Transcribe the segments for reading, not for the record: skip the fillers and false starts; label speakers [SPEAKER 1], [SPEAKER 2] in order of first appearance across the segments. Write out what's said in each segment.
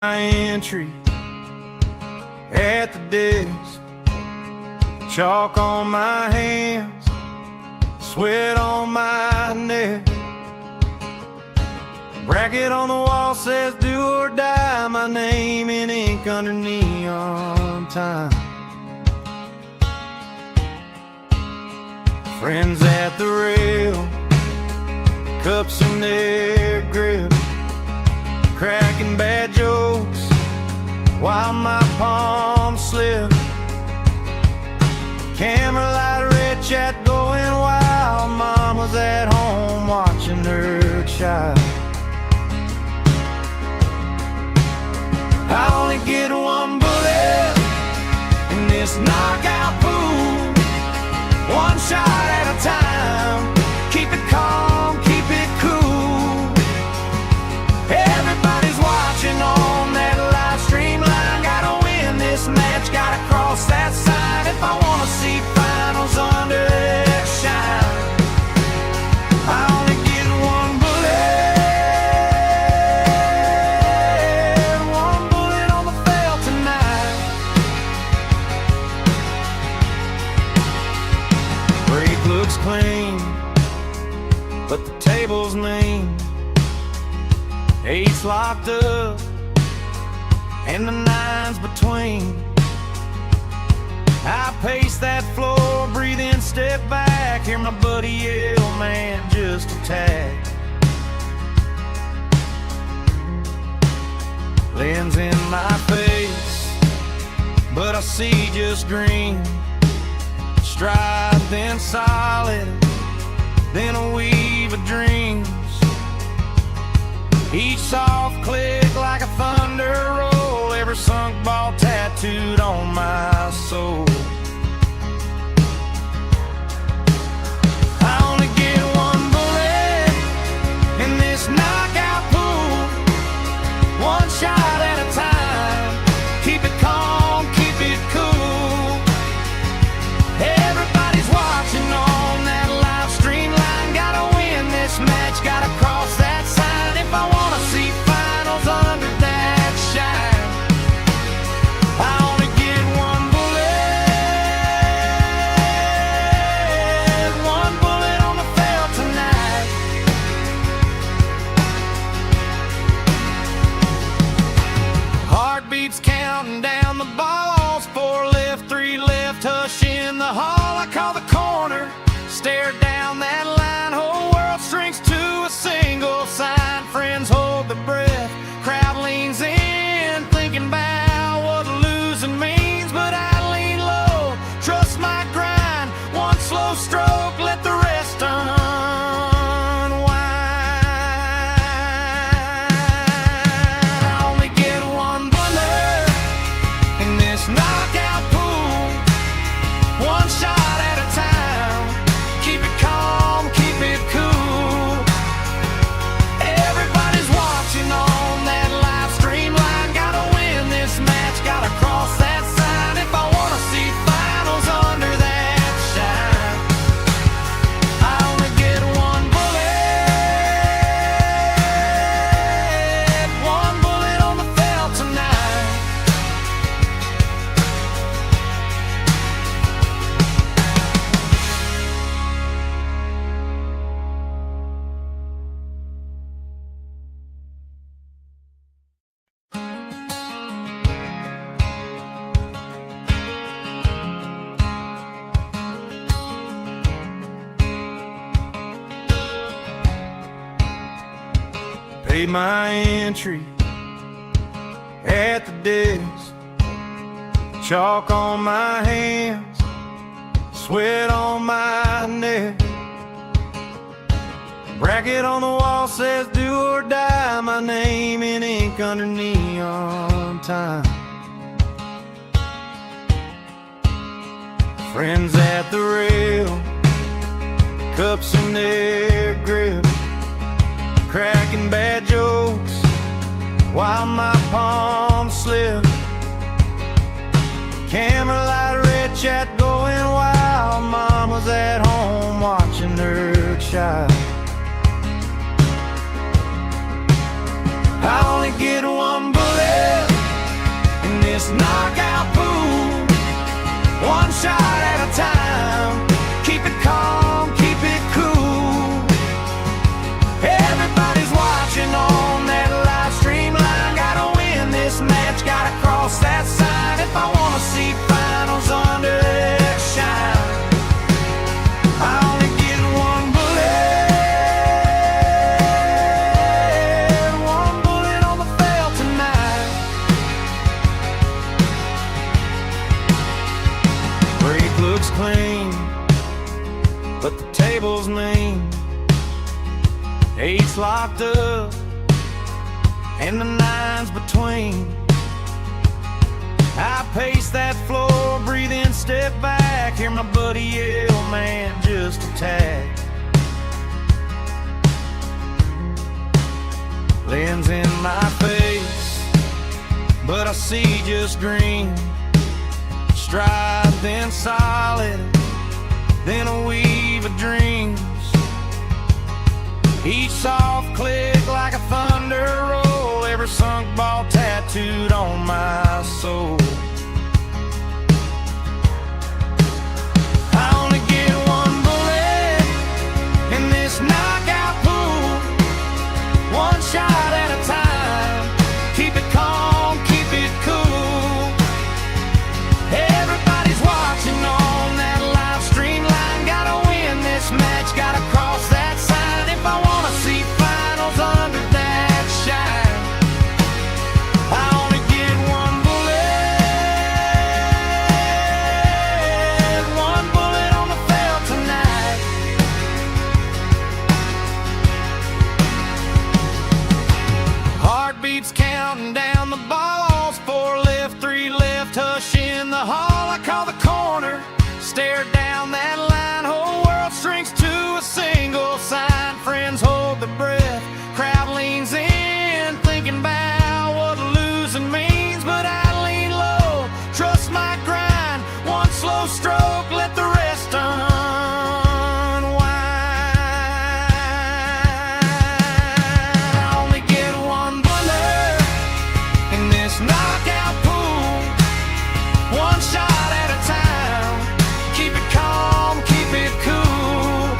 [SPEAKER 1] My entry at the desk, chalk on my hands, sweat on my neck. Bracket on the wall says do or die, my name in ink under neon time. Friends at the rail, cups in their grip, cracking bad jokes while my palms slip. Camera light, red chat going wild. Mom was at home watching her child. I only get one bullet in this knockout pool, one shot at a time. Keep it calm, keep it cool. Everybody's watching on that live stream line. Gotta win this match, gotta cross that sign if I wanna see finals under that shine. I only get one bullet on the field tonight. Break looks clean, but the table's mean. Eight's locked up and the nine's between. I pace that floor, breathe in, step back. Hear my buddy yell, man, just attack. Lens in my face, but I see just green. Stride, then solid, then a weave of dreams. Each soft click like a thunder roll, every sunk ball tattooed on my soul. I only get one bullet in this knockout pool, one shot at a time. Keep it calm, keep it cool. Everybody's watching on that live stream line. Gotta win this match, gotta cross that sign if I wanna see finals under that shine. I only get one bullet on the field tonight. Heartbeats counting down the balls, 4 left, 3 left, hush in the hall. I call the corner, stare down that line, whole world shrinks to a single sign. Friends hold their breath, crowd leans in, thinking about what losing means. But I lean low, trust my grind, one slow stroke, let the rest unwind. I only get one bullet in this knockout pool, one shot at a time. Keep it calm, keep it cool. Everybody's watching on that live stream line. Gotta win this match, gotta cross that sign if I wanna see finals under that shine. I only get one bullet on the field tonight. Paid my entry at the desk, chalk on my hands, sweat on my neck. Bracket on the wall says do or die, my name in ink under neon time. Friends at the rail, cups in their grip, cracking bad jokes while my palms slip. Camera light, red chat going wild. Mom was at home watching her child. I only get one bullet 8s locked up and the 9s between. I pace that floor, breathe in, step back, hear my buddy yell, man, just a tag. Lens in my face, but I see just green. Stride, then solid, then a weave of dreams. Each soft click like a thunder roll, every sunk ball tattooed on my soul. I only get one bullet in this knockout pool, one shot at a time. Keep it calm, keep it cool. Everybody's watching on that live stream line. Gotta win this match, gotta cross that sign. If I wanna see finals under that shine, I only get one bullet on the field tonight. Heartbeats counting down the balls, 4 left, 3 left, hush in the hall. I call the corner, stare down that line, whole world shrinks to a single sign. Friends hold their breath, crowd leans in, thinking about what losing means. But I lean low, trust my grind, one slow stroke, let the rest unwind. I only get one bullet in this knockout pool, one shot at a time. Keep it calm, keep it cool.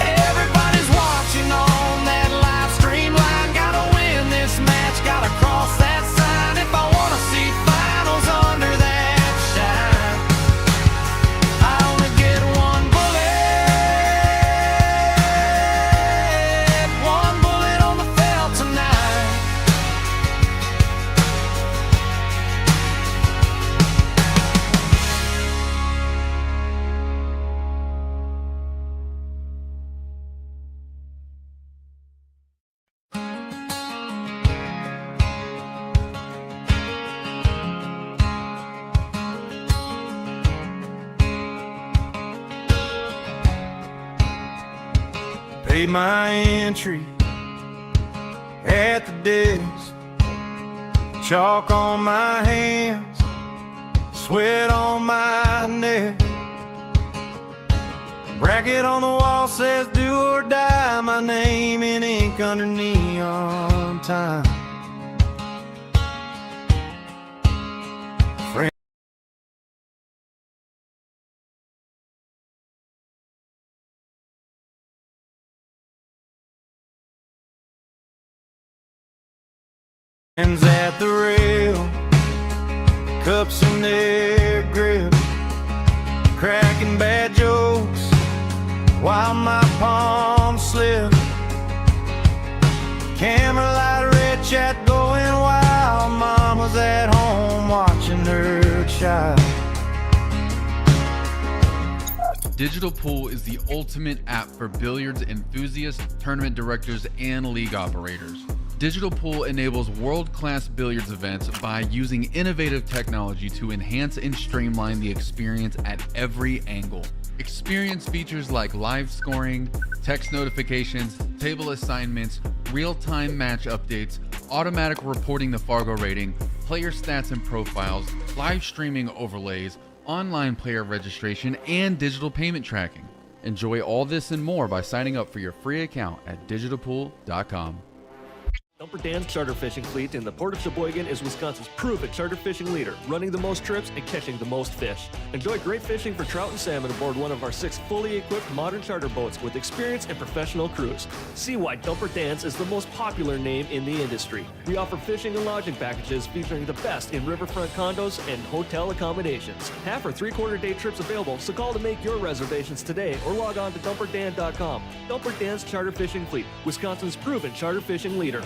[SPEAKER 1] Everybody's watching on that live stream line. Gotta win this match, gotta cross that sign. If I wanna see finals under that shine, I only get one bullet on the field tonight. Paid my entry at the desk, chalk on my hands, sweat on my neck. Bracket on the wall says do or die, my name in ink under neon time. Hands at the rail, cups in their grip, cracking bad jokes while my palms slip. Camera light, red chat going wild. Mama's at home watching her child.
[SPEAKER 2] Digital Pool is the ultimate app for billiards enthusiasts, tournament directors, and league operators. Digital Pool enables world-class billiards events by using innovative technology to enhance and streamline the experience at every angle. Experience features like live scoring, text notifications, table assignments, real-time match updates, automatic reporting the Fargo rating, player stats and profiles, live streaming overlays, online player registration, and digital payment tracking. Enjoy all this and more by signing up for your free account at digitalpool.com.
[SPEAKER 3] Dumper Dan's charter fishing fleet in the Port of Sheboygan is Wisconsin's proven charter fishing leader, running the most trips and catching the most fish. Enjoy great fishing for trout and salmon aboard one of our 6 fully equipped modern charter boats with experience and professional crews. See why Dumper Dan's is the most popular name in the industry. We offer fishing and lodging packages featuring the best in riverfront condos and hotel accommodations. Half or 3/4 day trips available, so call to make your reservations today or log on to dumperdan.com. Dumper Dan's charter fishing fleet, Wisconsin's proven charter fishing leader.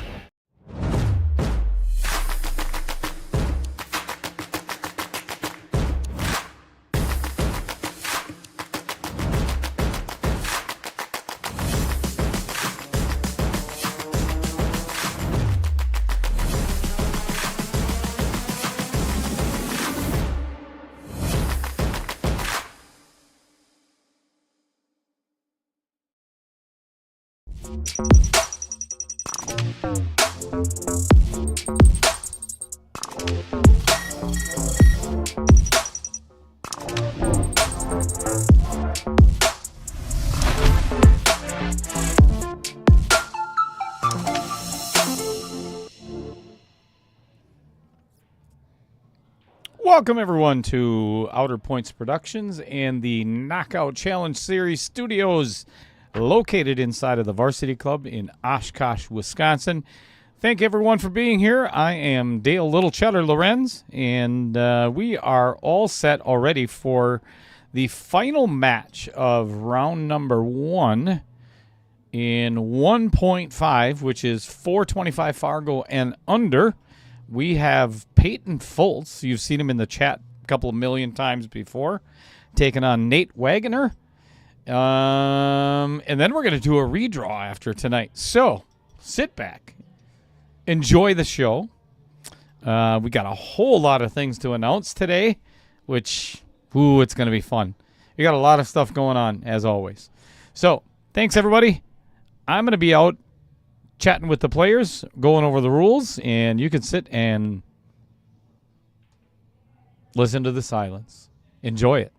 [SPEAKER 4] Welcome, everyone, to Outer Points Productions and the Knockout Challenge Series studios located inside of the Varsity Club in Oshkosh, Wisconsin. Thank everyone for being here. I am Dale Little Cheddar Lorenz, and we are all set already for the final match of round number 1 in 1.5, which is 425 Fargo and under. We have Payton Foltz. You've seen him in the chat a couple of million times before, taking on Nate Waggoner. And then we're going to do a redraw after tonight. So sit back, enjoy the show. We got a whole lot of things to announce today, which, it's going to be fun. We got a lot of stuff going on, as always. So thanks, everybody. I'm going to be out chatting with the players, going over the rules, and you can sit and listen to the silence. Enjoy it.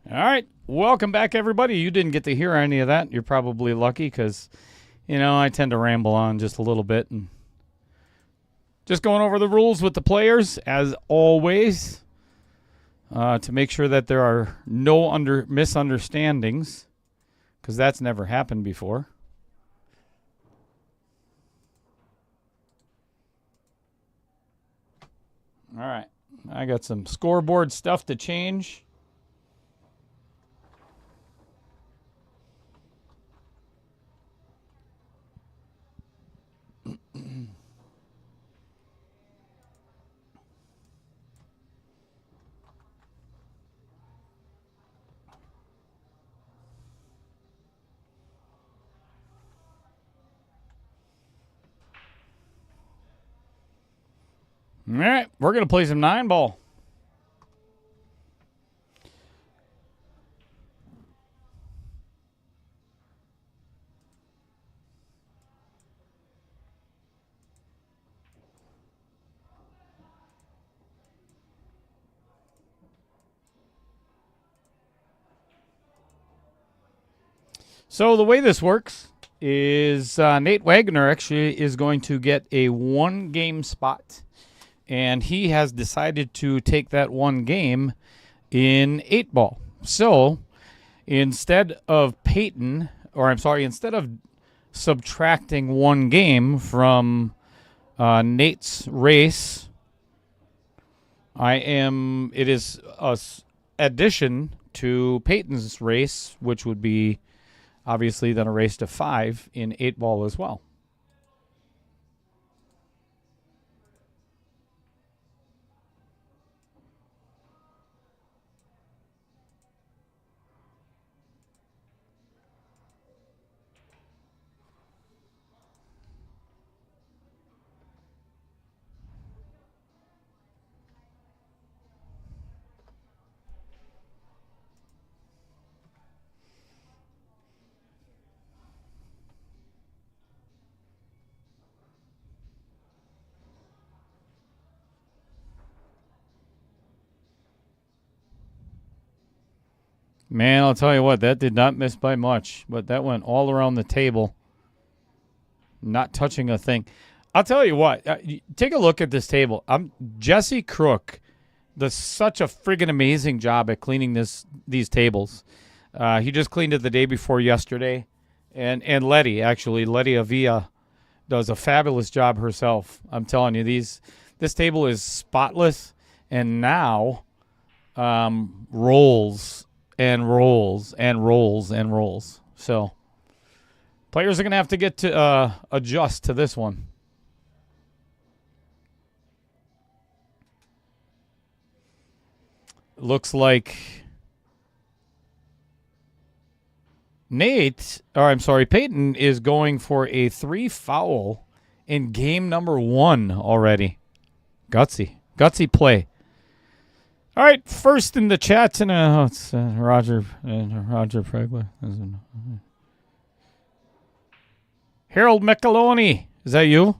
[SPEAKER 4] All right. Welcome back, everybody. You didn't get to hear any of that. You're probably lucky because, I tend to ramble on just a little bit. And just going over the rules with the players, as always, to make sure that there are no misunderstandings, because that's never happened before. All right. I got some scoreboard stuff to change. All right, we're going to play some 9-ball. So the way this works is Nate Waggoner actually is going to get a 1-game spot. And he has decided to take that 1 game in 8-ball. So instead of subtracting 1 game from Nate's race, it is a addition to Payton's race, which would be obviously then a race to 5 in 8-ball as well. Man, I'll tell you what, that did not miss by much, but that went all around the table, not touching a thing. I'll tell you what, take a look at this table. Jesse Crook does such a friggin' amazing job at cleaning these tables. He just cleaned it the day before yesterday, and Letty Avia does a fabulous job herself. I'm telling you, this table is spotless, and now rolls and rolls and rolls and rolls. So players are going to have to get to adjust to this one. Looks like Payton is going for a 3-foul in game number 1 already. Gutsy play. All right, first in the chat, and it's Roger Pregler. Harold McAloney, is that you?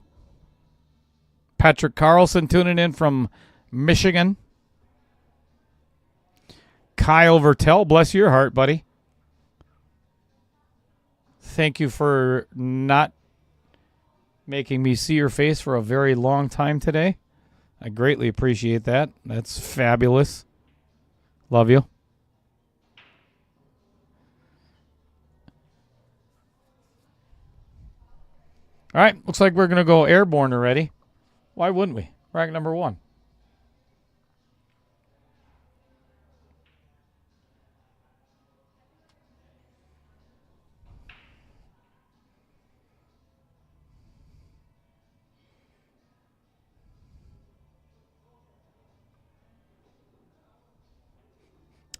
[SPEAKER 4] Patrick Carlson tuning in from Michigan. Kyle Vertel, bless your heart, buddy. Thank you for not making me see your face for a very long time today. I greatly appreciate that. That's fabulous. Love you. All right, looks like we're going to go airborne already. Why wouldn't we? Rack number 1.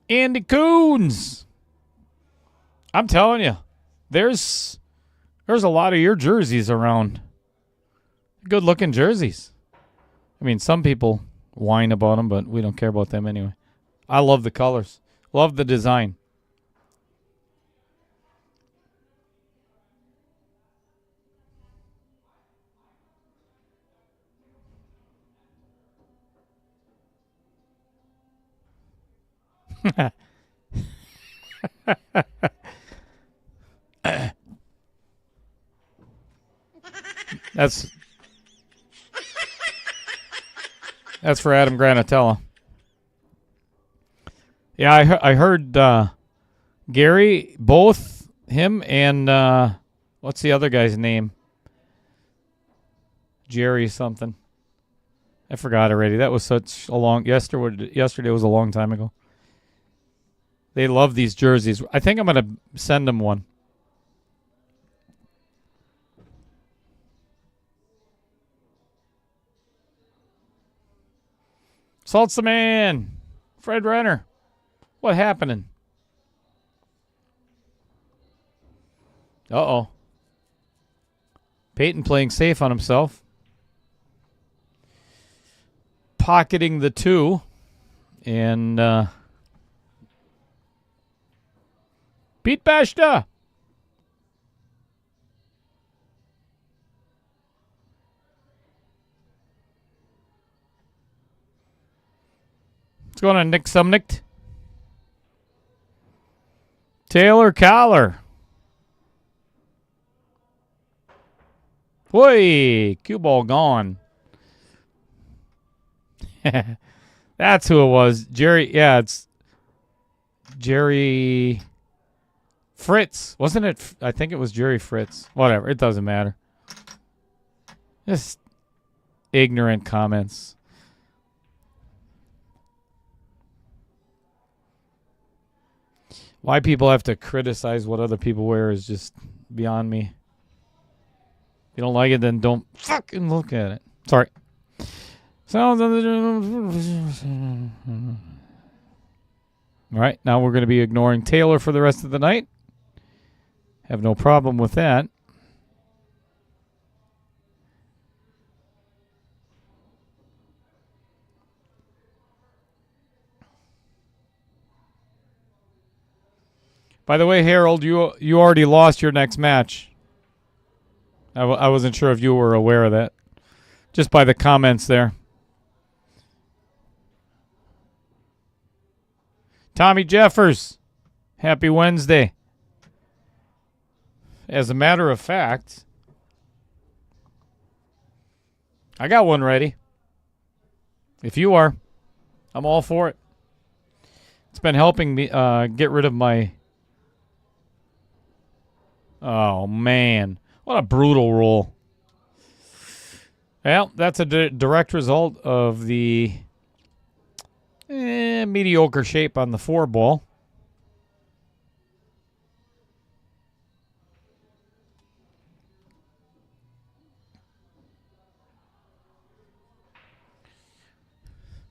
[SPEAKER 4] Andy Coons. I'm telling you, there's a lot of your jerseys around. Good looking jerseys. I mean, some people whine about them, but we don't care about them anyway. I love the colors. Love the design. That's for Adam Granatella. Yeah, I heard Gary, both him and what's the other guy's name? Jerry something. I forgot already. That was such a long yesterday was a long time ago. They love these jerseys. I think I'm going to send them one. Salt's the man. Fred Renner. What happening? Uh-oh. Payton playing safe on himself. Pocketing the 2. And Pete Bashta. What's going on, Nick Sumnicht? Taylor Collar. Boy, cue ball gone. That's who it was. Jerry, yeah, it's Jerry Fritz. Wasn't it? I think it was Jerry Fritz. Whatever, it doesn't matter. Just ignorant comments. Why people have to criticize what other people wear is just beyond me. If you don't like it, then don't fucking look at it. Sorry. All right, now we're going to be ignoring Taylor for the rest of the night. Have no problem with that. By the way, Harold, you already lost your next match. I wasn't sure if you were aware of that. Just by the comments there. Tommy Jeffers, happy Wednesday. As a matter of fact, I got one ready. If you are, I'm all for it. It's been helping me get rid of my... Oh, man. What a brutal roll. Well, that's a direct result of the mediocre shape on the 4 ball.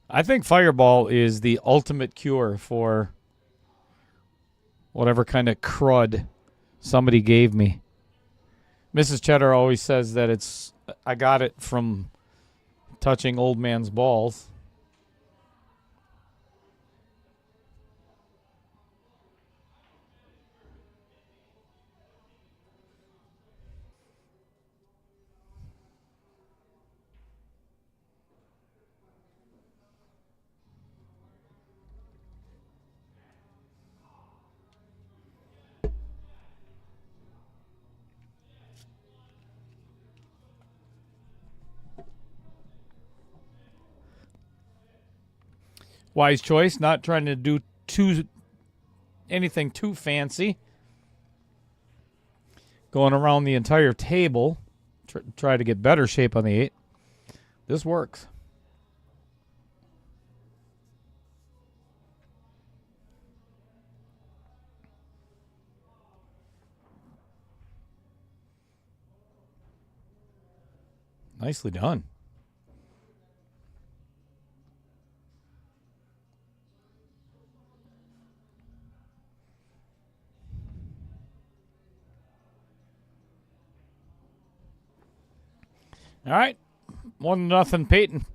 [SPEAKER 4] I think Fireball is the ultimate cure for whatever kind of crud somebody gave me. Mrs. Cheddar always says that I got it from touching old man's balls. Wise choice, not trying to do anything too fancy. Going around the entire table, try to get better shape on the 8. This works. Nicely done. All right. 1-0 Payton.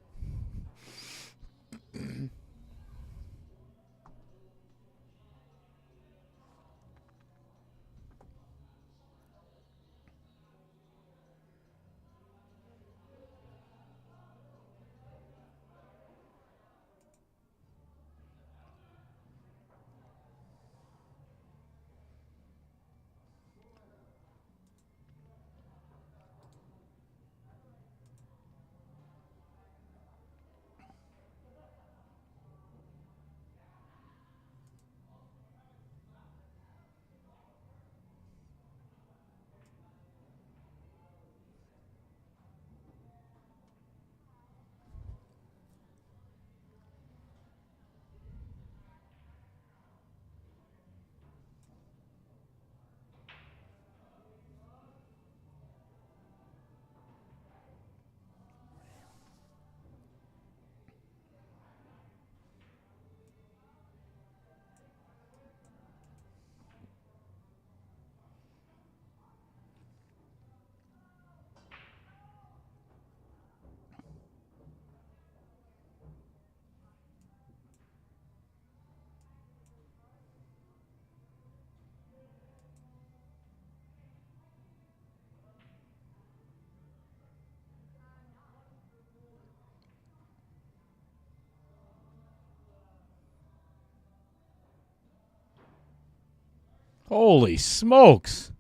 [SPEAKER 4] Holy smokes.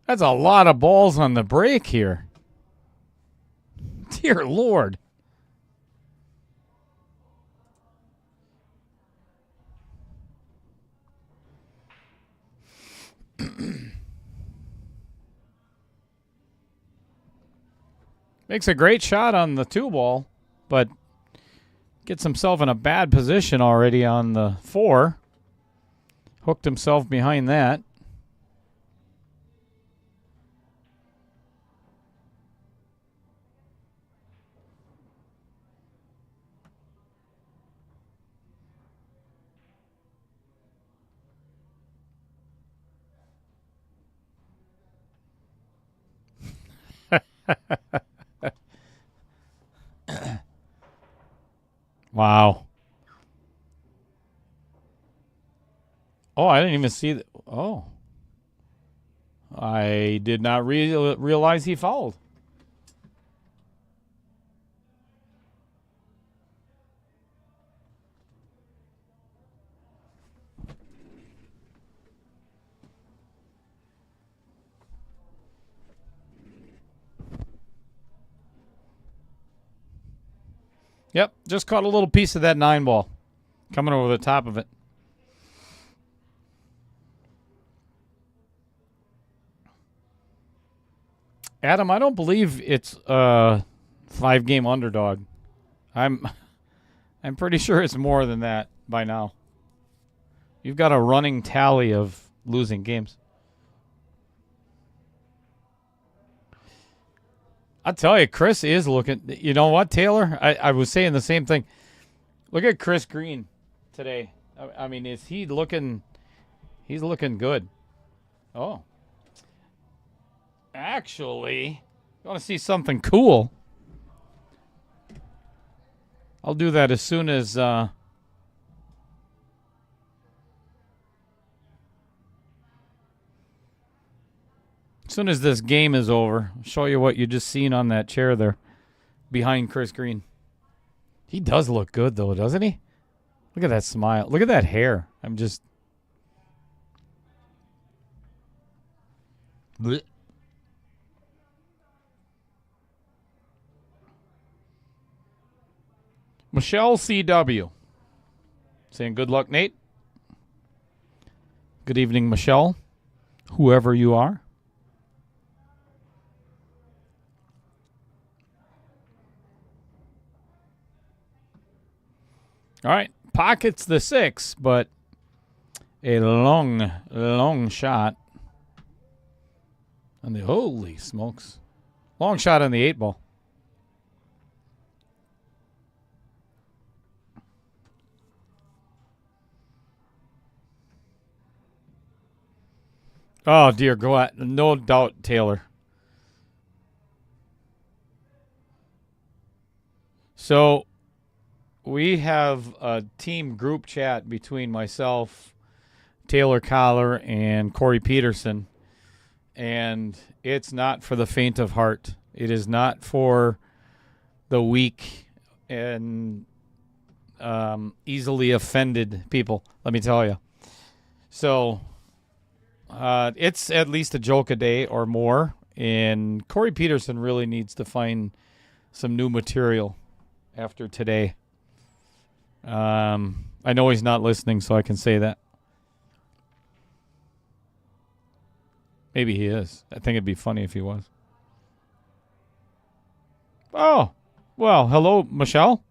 [SPEAKER 4] That's a lot of balls on the break here. Dear Lord. Makes a great shot on the 2-ball, but gets himself in a bad position already on the 4. Hooked himself behind that. Wow. Oh, I didn't even see that. Oh. I did not realize he fouled. Yep, just caught a little piece of that 9-ball coming over the top of it. Adam, I don't believe it's a 5-game underdog. I'm pretty sure it's more than that by now. You've got a running tally of losing games. I'll tell you, Chris is looking. You know what, Taylor? I was saying the same thing. Look at Chris Green today. I mean, is he looking? He's looking good. Oh. Actually, you want to see something cool? I'll do that as soon as this game is over. I'll show you what you just seen on that chair there behind Chris Green. He does look good, though, doesn't he? Look at that smile. Look at that hair. I'm just... Blech. Michelle CW saying good luck, Nate. Good evening, Michelle, whoever you are. All right, pockets the 6, but a long shot on the, holy smokes, long shot on the 8-ball. Oh, dear, go at no doubt, Taylor. So we have a team group chat between myself, Taylor Collar, and Corey Peterson, and it's not for the faint of heart. It is not for the weak and easily offended people, let me tell you. So... it's at least a joke a day or more, and Corey Peterson really needs to find some new material after today. I know he's not listening, so I can say that. Maybe he is. I think it'd be funny if he was. Oh, well, hello, Michelle.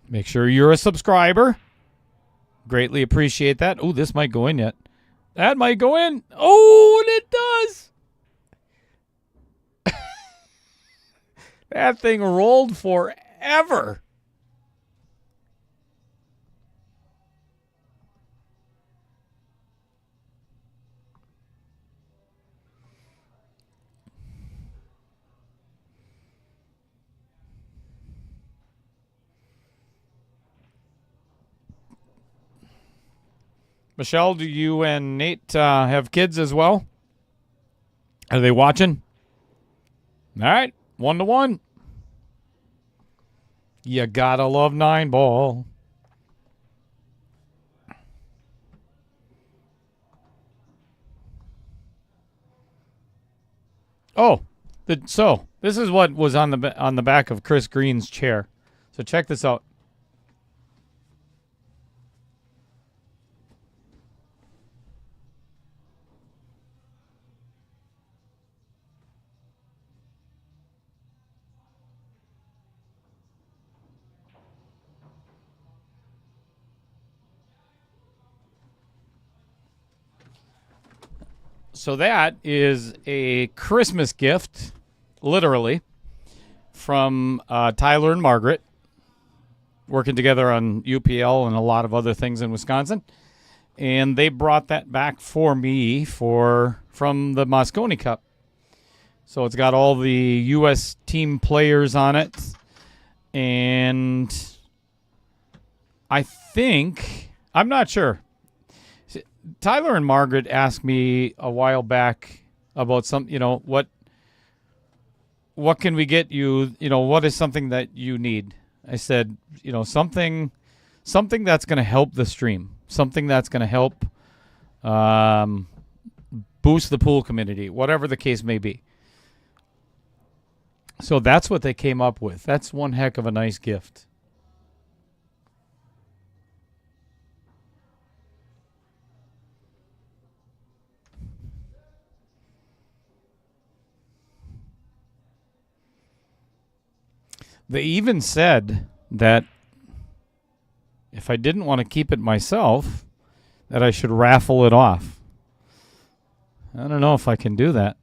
[SPEAKER 4] Make sure you're a subscriber. Greatly appreciate that. Oh, this might go in yet. That might go in. Oh, and it does. That thing rolled forever. Michelle, do you and Nate have kids as well? Are they watching? All right, 1-1. You gotta love 9-ball. Oh, so this is what was on the back of Chris Green's chair. So check this out. So that is a Christmas gift, literally, from Tyler and Margaret, working together on UPL and a lot of other things in Wisconsin. And they brought that back for me from the Moscone Cup. So it's got all the U.S. team players on it. And I think, I'm not sure. Tyler and Margaret asked me a while back about what can we get you, what is something that you need? I said, something that's going to help the stream, something that's going to help boost the pool community, whatever the case may be. So that's what they came up with. That's one heck of a nice gift. They even said that if I didn't want to keep it myself, that I should raffle it off. I don't know if I can do that.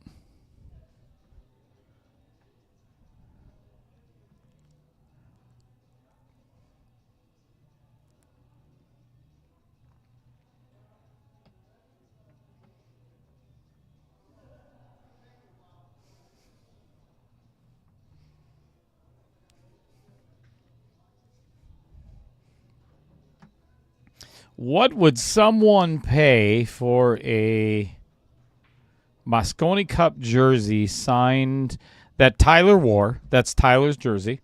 [SPEAKER 4] What would someone pay for a Moscone Cup jersey signed that Tyler wore? That's Tyler's jersey.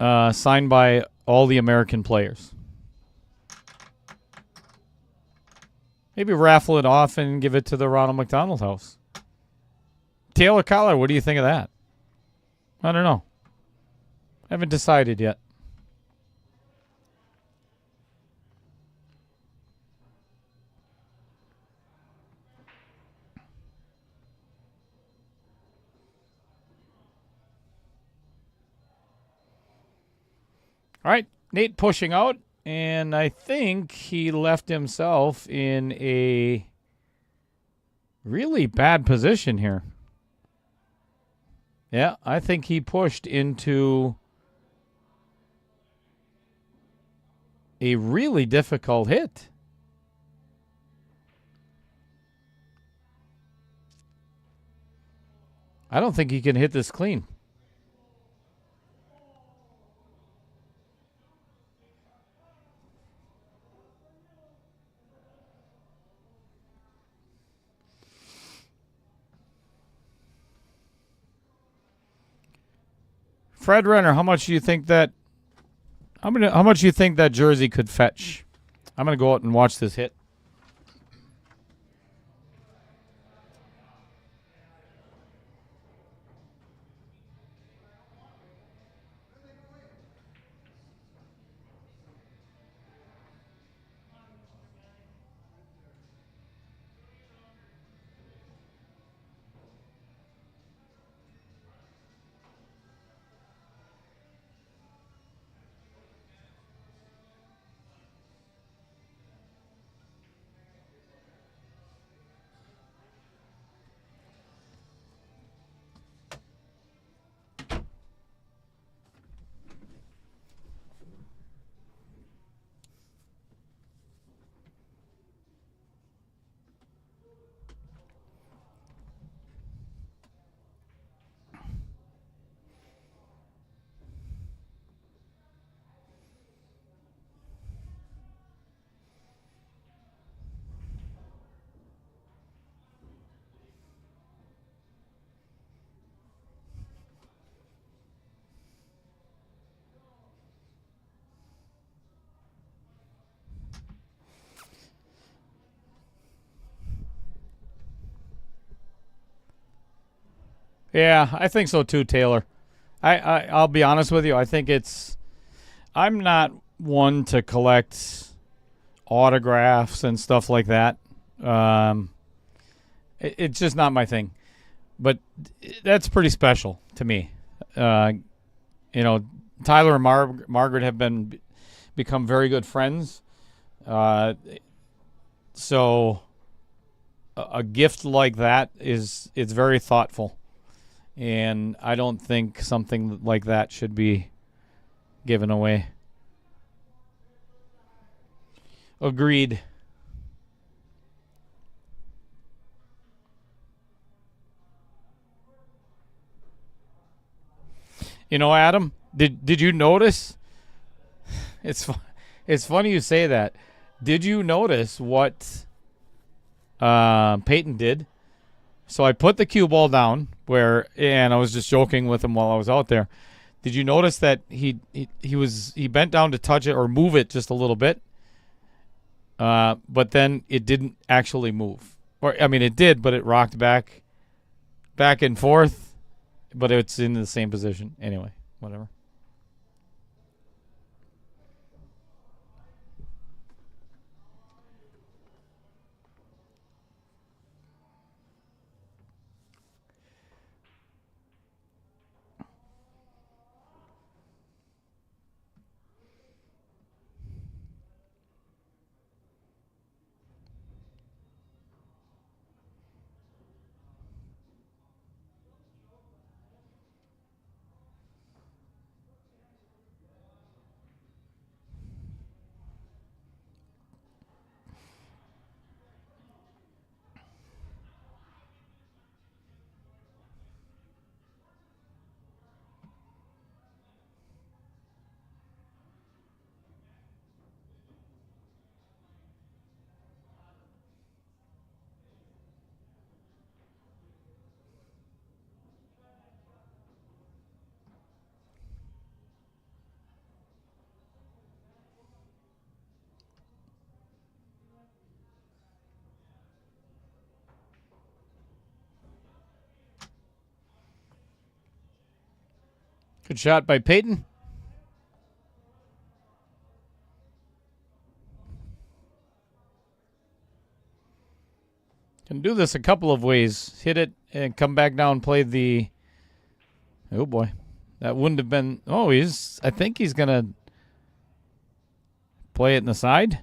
[SPEAKER 4] Signed by all the American players. Maybe raffle it off and give it to the Ronald McDonald House. Taylor Collar, what do you think of that? I don't know. I haven't decided yet. All right, Nate pushing out, and I think he left himself in a really bad position here. Yeah, I think he pushed into a really difficult hit. I don't think he can hit this clean. Fred Renner, how much do you think that jersey could fetch? I'm gonna go out and watch this hit. Yeah, I think so too, Taylor. I'll be honest with you. I think I'm not one to collect autographs and stuff like that. It's just not my thing. But that's pretty special to me. You know, Tyler and Margaret have become very good friends. So a gift like that it's very thoughtful, and I don't think something like that should be given away. Agreed. You know, Adam, did you notice? It's funny you say that. Did you notice what Payton did? So I put the cue ball down and I was just joking with him while I was out there. Did you notice that he bent down to touch it or move it just a little bit, but then it didn't actually move. Or I mean, it did, but it rocked back and forth. But it's in the same position. Anyway, whatever. Good shot by Payton. Can do this a couple of ways. Hit it and come back down and play the... Oh, boy. That wouldn't have been... Oh, I think he's going to play it in the side.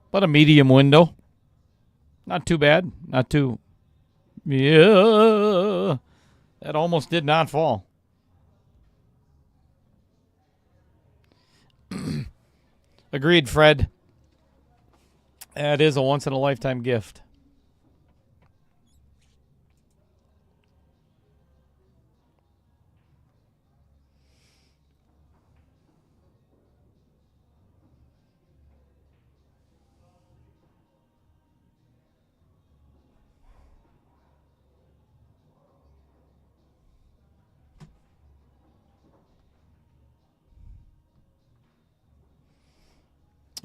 [SPEAKER 4] But a medium window. Not too bad. Not too... Yeah. That almost did not fall. Agreed, Fred. That is a once-in-a-lifetime gift.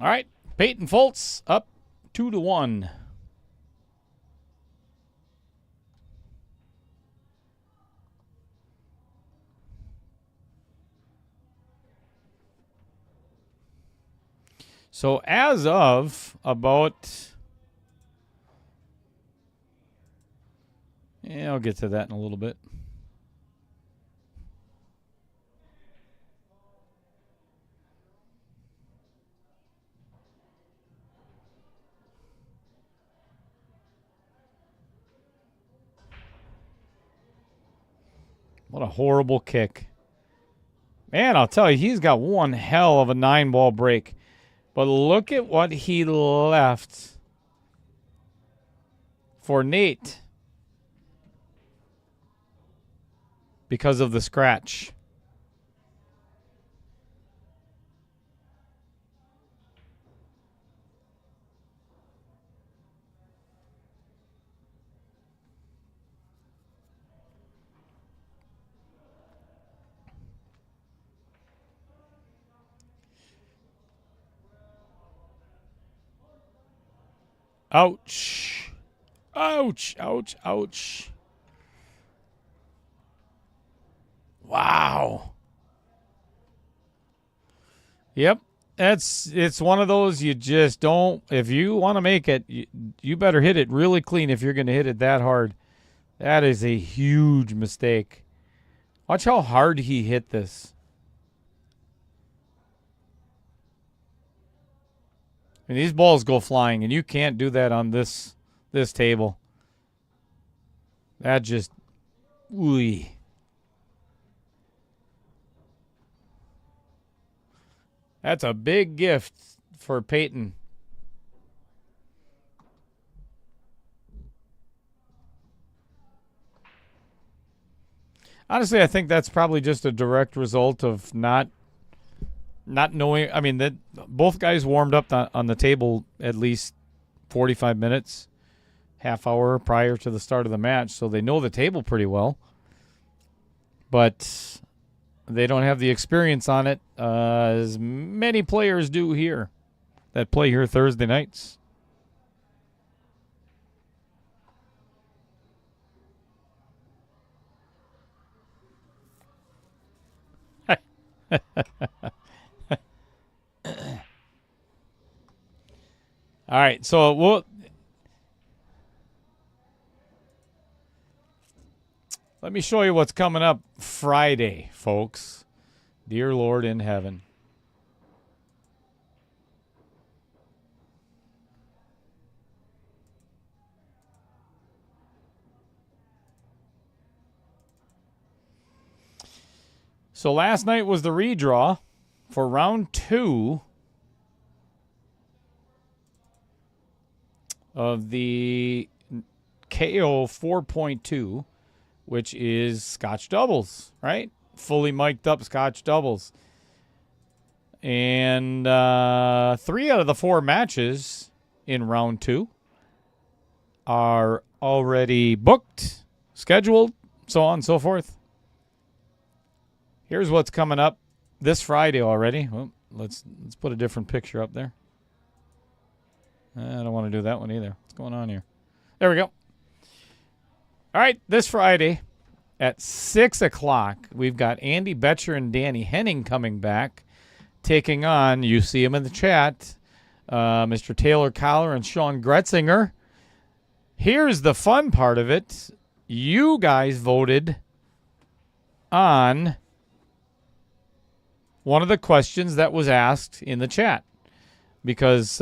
[SPEAKER 4] All right, Payton Foltz up 2-1. So as of about... Yeah, I'll get to that in a little bit. What a horrible kick. Man, I'll tell you, he's got one hell of a 9-ball break. But look at what he left for Nate because of the scratch. Ouch. Ouch, ouch, ouch. Wow. Yep. It's one of those you just don't, if you want to make it, you better hit it really clean if you're going to hit it that hard. That is a huge mistake. Watch how hard he hit this. And these balls go flying, and you can't do that on this table. That just, ooh. That's a big gift for Payton. Honestly, I think that's probably just a direct result of not knowing. I mean, that both guys warmed up on the table at least 45 minutes, half hour prior to the start of the match, so they know the table pretty well. But they don't have the experience on it as many players do here that play here Thursday nights. All right, so let me show you what's coming up Friday, folks. Dear Lord in heaven. So last night was the redraw for round 2 of the KO 4.2, which is Scotch doubles, right? Fully mic'd up Scotch doubles. And 3 out of the 4 matches in round 2 are already booked, scheduled, so on and so forth. Here's what's coming up this Friday already. Well, let's put a different picture up there. I don't want to do that one either. What's going on here? There we go. All right, this Friday at 6 o'clock, we've got Andy Betcher and Danny Henning coming back, taking on, you see him in the chat, Mr. Taylor Collar and Sean Gretzinger. Here's the fun part of it. You guys voted on one of the questions that was asked in the chat because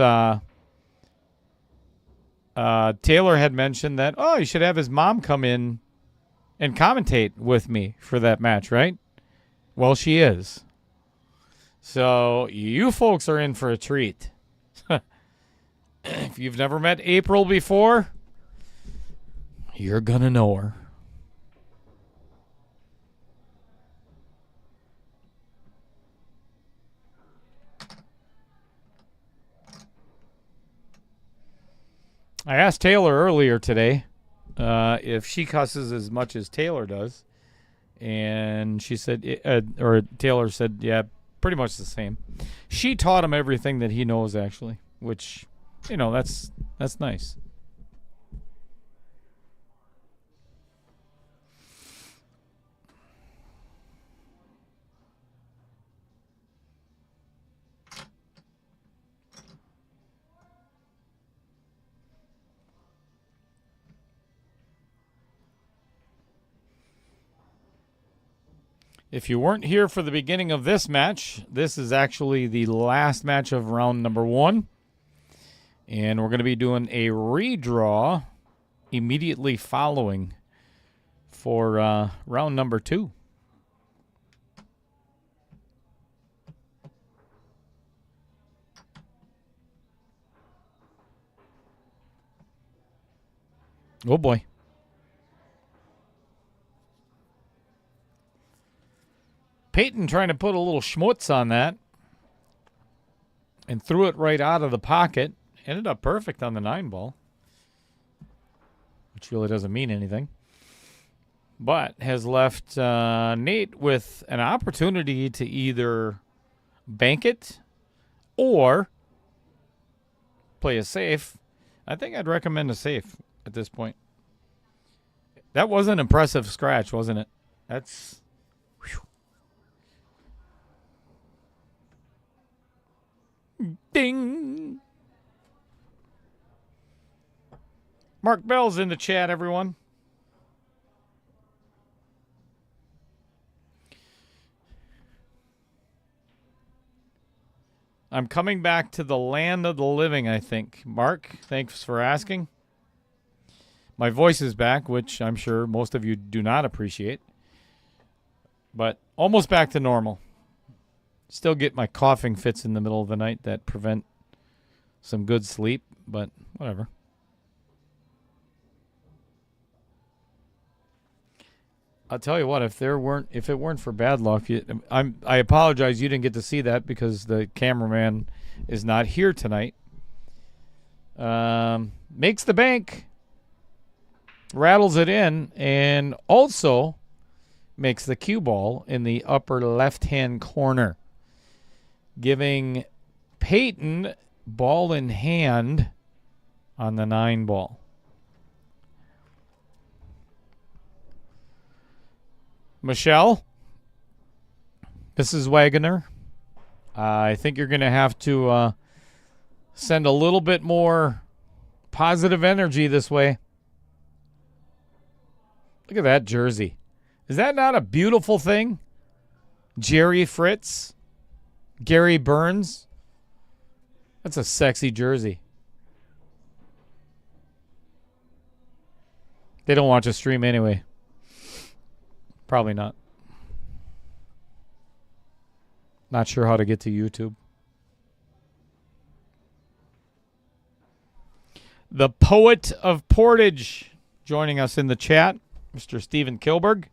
[SPEAKER 4] Taylor had mentioned that, oh, you should have his mom come in and commentate with me for that match, right? Well, she is. So you folks are in for a treat. If you've never met April before, you're going to know her. I asked Taylor earlier today if she cusses as much as Taylor does, and she said, or Taylor said, yeah, pretty much the same. She taught him everything that he knows, actually, which, you know, that's nice. If you weren't here for the beginning of this match, this is actually the last match of round number 1. And we're going to be doing a redraw immediately following for round number 2. Oh, boy. Payton trying to put a little schmutz on that and threw it right out of the pocket. Ended up perfect on the 9 ball, which really doesn't mean anything. But has left Nate with an opportunity to either bank it or play a safe. I think I'd recommend a safe. at this point. That was an impressive scratch, wasn't it? That's... Whew. Ding! Mark Bell's in the chat, everyone. I'm coming back to the land of the living, I think. Mark, thanks for asking. My voice is back, which I'm sure most of you do not appreciate. But almost back to normal. Still get my coughing fits in the middle of the night that prevent some good sleep, but whatever. I'll tell you what, if it weren't for bad luck, I apologize you didn't get to see that because the cameraman is not here tonight. Makes the bank, rattles it in, and also makes the cue ball in the upper left-hand corner, giving Payton ball in hand on the 9 ball. Michelle, this is Waggoner. I think you're going to have to send a little bit more positive energy this way. Look at that jersey. Is that not a beautiful thing? Jerry Fritz, Gary Burns. That's a sexy jersey. They don't watch a stream anyway. Probably not. Not sure how to get to YouTube. The Poet of Portage joining us in the chat, Mr. Stephen Kilberg.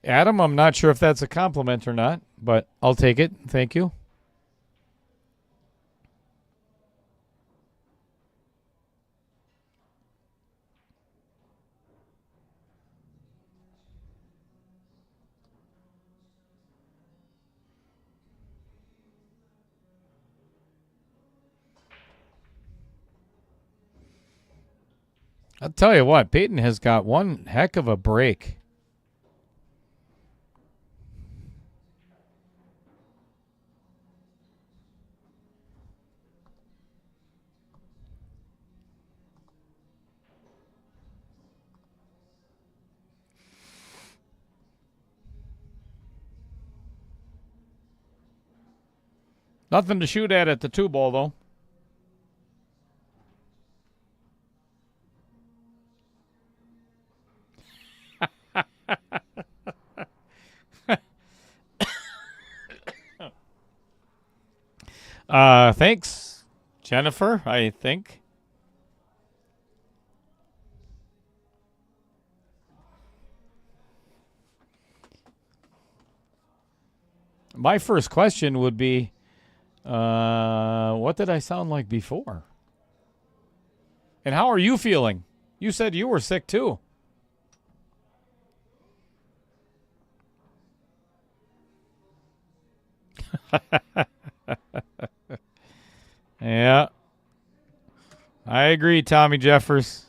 [SPEAKER 4] Adam, I'm not sure if that's a compliment or not, but I'll take it. Thank you. I'll tell you what, Payton has got one heck of a break. Nothing to shoot at the 2 ball, though. Thanks, Jennifer, I think. My first question would be, what did I sound like before? And how are you feeling? You said you were sick too. Yeah. I agree, Tommy Jeffers.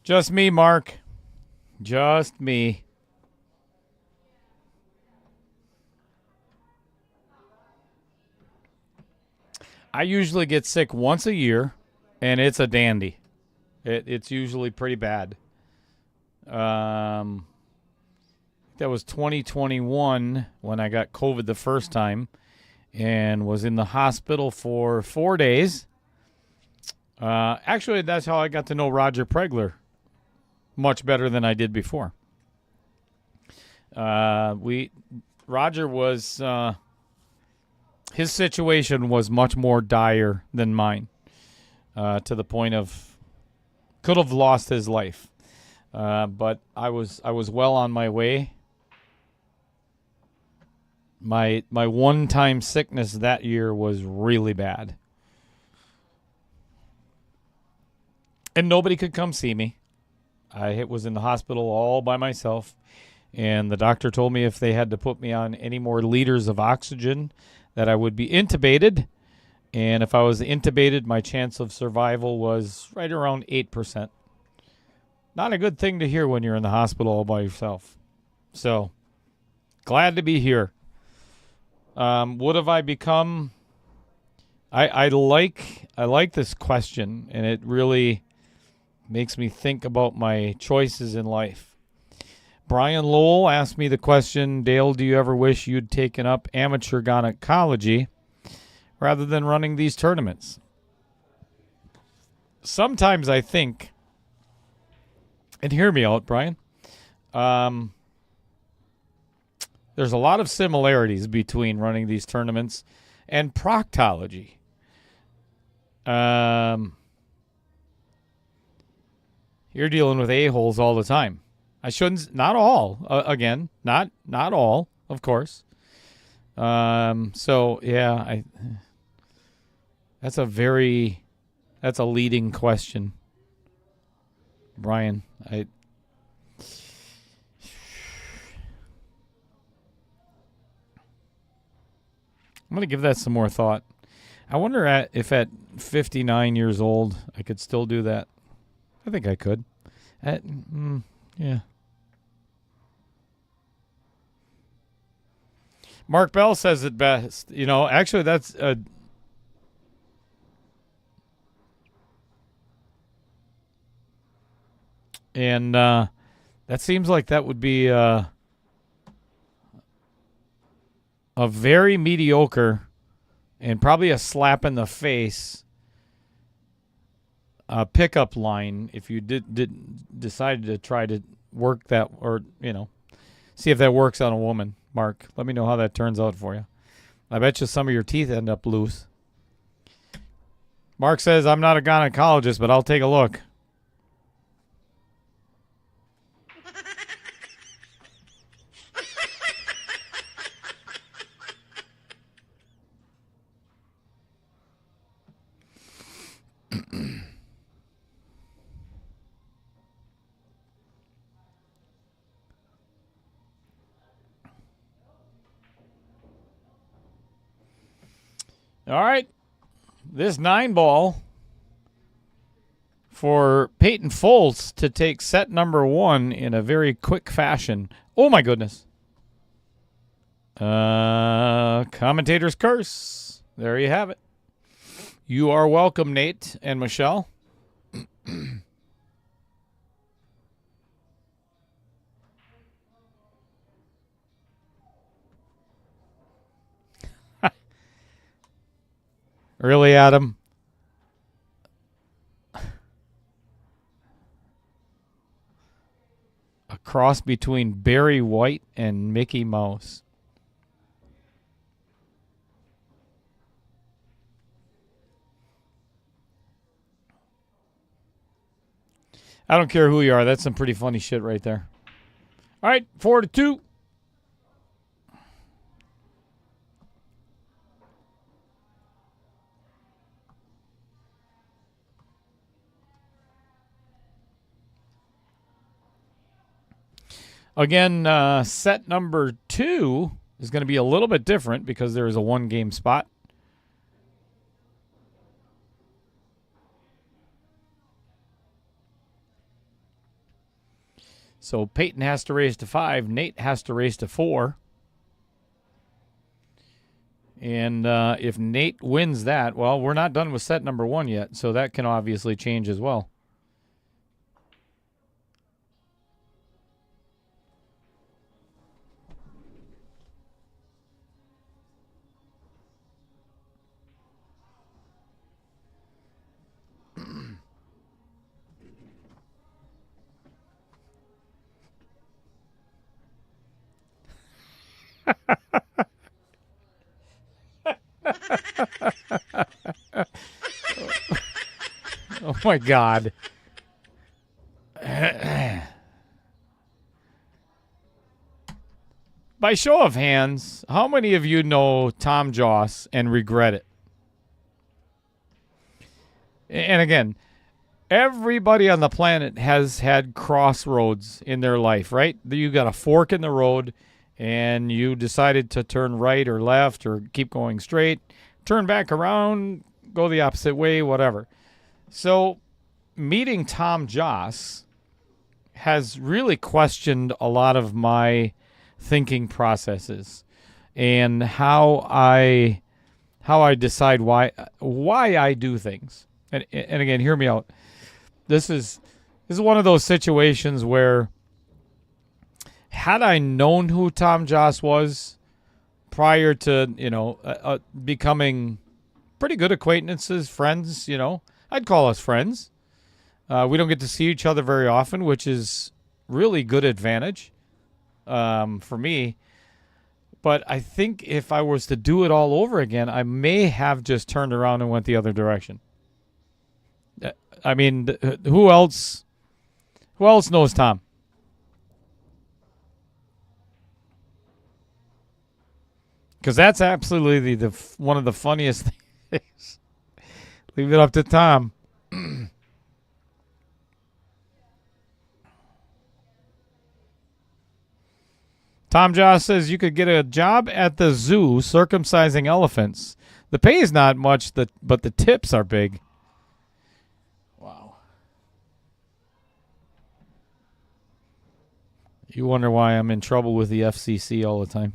[SPEAKER 4] Just me, Mark. Just me. I usually get sick once a year, and it's a dandy. It's usually pretty bad. That was 2021 when I got COVID the first time and was in the hospital for 4 days. Actually, that's how I got to know Roger Pregler much better than I did before. Roger was... his situation was much more dire than mine, to the point of could have lost his life. But I was well on my way. My one-time sickness that year was really bad. And nobody could come see me. I was in the hospital all by myself, and the doctor told me if they had to put me on any more liters of oxygen, that I would be intubated, and if I was intubated, my chance of survival was right around 8%. Not a good thing to hear when you're in the hospital all by yourself. So, glad to be here. What have I become? I like this question, and it really makes me think about my choices in life. Brian Lowell asked me the question, Dale, do you ever wish you'd taken up amateur gynecology rather than running these tournaments? Sometimes I think, and hear me out, Brian, there's a lot of similarities between running these tournaments and proctology. You're dealing with a-holes all the time. I shouldn't, not all, again, not all, of course. So, yeah, that's a leading question, Brian. I'm going to give that some more thought. I wonder if at 59 years old I could still do that. I think I could. Yeah. Mark Bell says it best. You know, actually, that's and that seems like that would be a very mediocre and probably a slap in the face pickup line if you decided to try to work that, or see if that works on a woman. Mark, let me know how that turns out for you. I bet you some of your teeth end up loose. Mark says, I'm not a gynecologist, but I'll take a look. All right, this 9-ball for Payton Foltz to take set number 1 in a very quick fashion. Oh, my goodness. Commentator's curse. There you have it. You are welcome, Nate and Michelle. Really, Adam? A cross between Barry White and Mickey Mouse. I don't care who you are. That's some pretty funny shit right there. All right, 4-2. Again, set number 2 is going to be a little bit different because there is a 1-game spot. So Payton has to raise to 5. Nate has to raise to 4. And if Nate wins that, well, we're not done with set number 1 yet, so that can obviously change as well. Oh my God. By show of hands, how many of you know Tom Joss and regret it? And again, everybody on the planet has had crossroads in their life, right? You got a fork in the road and you decided to turn right or left or keep going straight, turn back around, go the opposite way, whatever. So meeting Tom Joss has really questioned a lot of my thinking processes and how I decide why I do things. And again, hear me out. This is one of those situations where had I known who Tom Joss was prior to, becoming pretty good acquaintances, friends, I'd call us friends. We don't get to see each other very often, which is really good advantage for me. But I think if I was to do it all over again, I may have just turned around and went the other direction. I mean, who else knows Tom? Because that's absolutely one of the funniest things. Leave it up to Tom. Tom Joss says you could get a job at the zoo circumcising elephants. The pay is not much, but the tips are big. Wow. You wonder why I'm in trouble with the FCC all the time.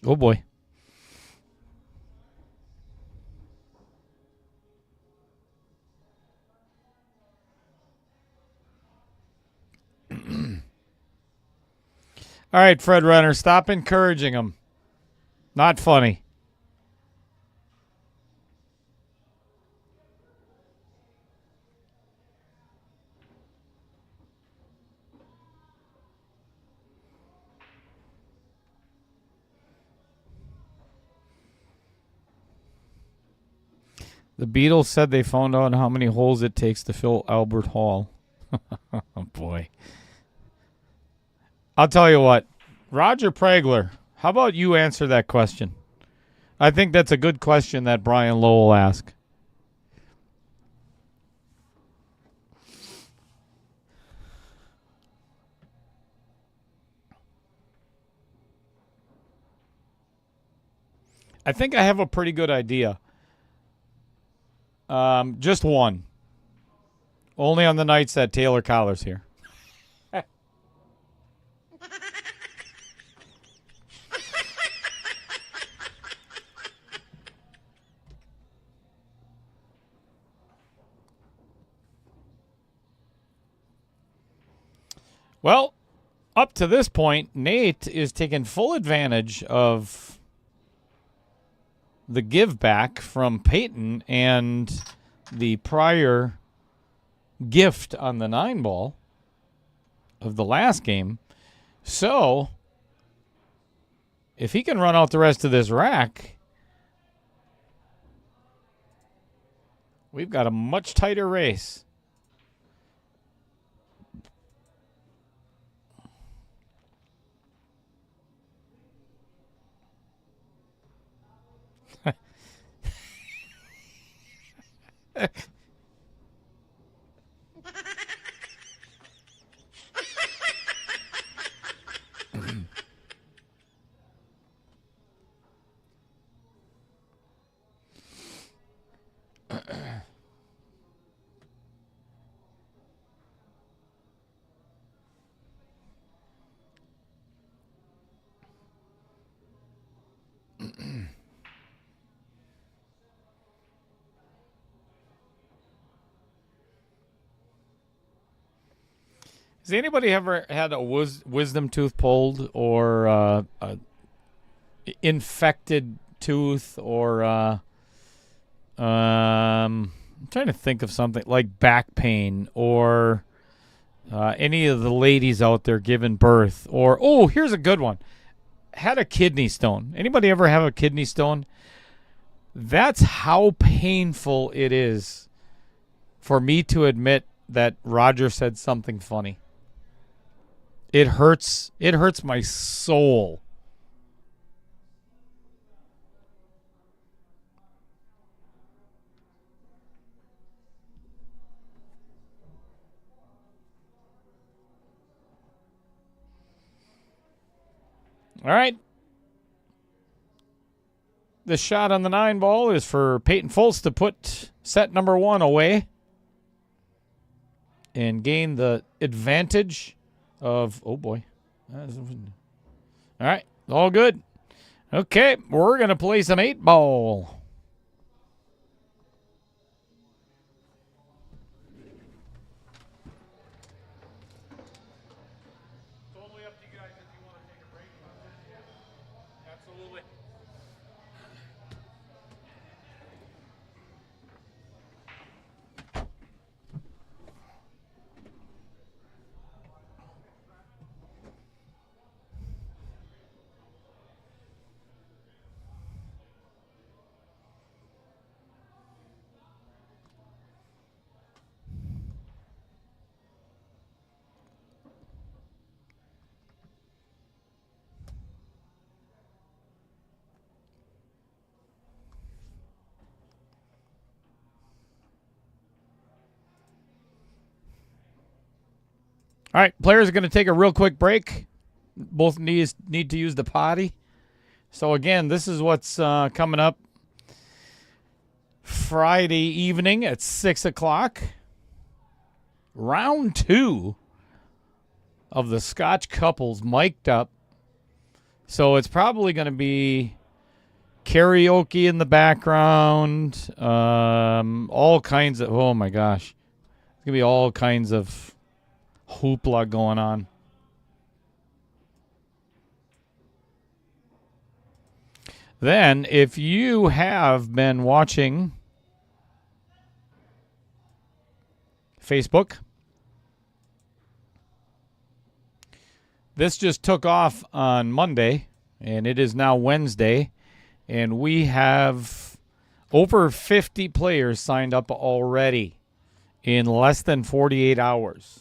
[SPEAKER 4] Oh, boy. All right, Fred Renner, stop encouraging him. Not funny. The Beatles said they found out how many holes it takes to fill Albert Hall. Oh, boy. I'll tell you what. Roger Pregler, how about you answer that question? I think that's a good question that Brian Lowell asked. I think I have a pretty good idea. Just one. Only on the nights that Taylor Collar's here. Well, up to this point, Nate is taking full advantage of the give back from Payton and the prior gift on the 9-ball of the last game. So, if he can run out the rest of this rack, we've got a much tighter race. Has anybody ever had a wisdom tooth pulled, or a infected tooth, or I'm trying to think of something like back pain, or any of the ladies out there giving birth, or here's a good one. Had a kidney stone. Anybody ever have a kidney stone? That's how painful it is for me to admit that Roger said something funny. It hurts. It hurts my soul. All right. The shot on the 9 ball is for Payton Foltz to put set number 1 away and gain the advantage of, oh boy. All right. All good. Okay. We're going to play some 8 ball. Totally up to you guys if you want to take a break. Yeah, absolutely. All right, players are going to take a real quick break. Both need to use the potty. So, again, this is what's coming up Friday evening at 6 o'clock. Round 2 of the Scotch couples mic'd up. So it's probably going to be karaoke in the background, all kinds of, oh, my gosh. It's going to be all kinds of hoopla going on. Then, if you have been watching Facebook, this just took off on Monday, and it is now Wednesday, and we have over 50 players signed up already in less than 48 hours.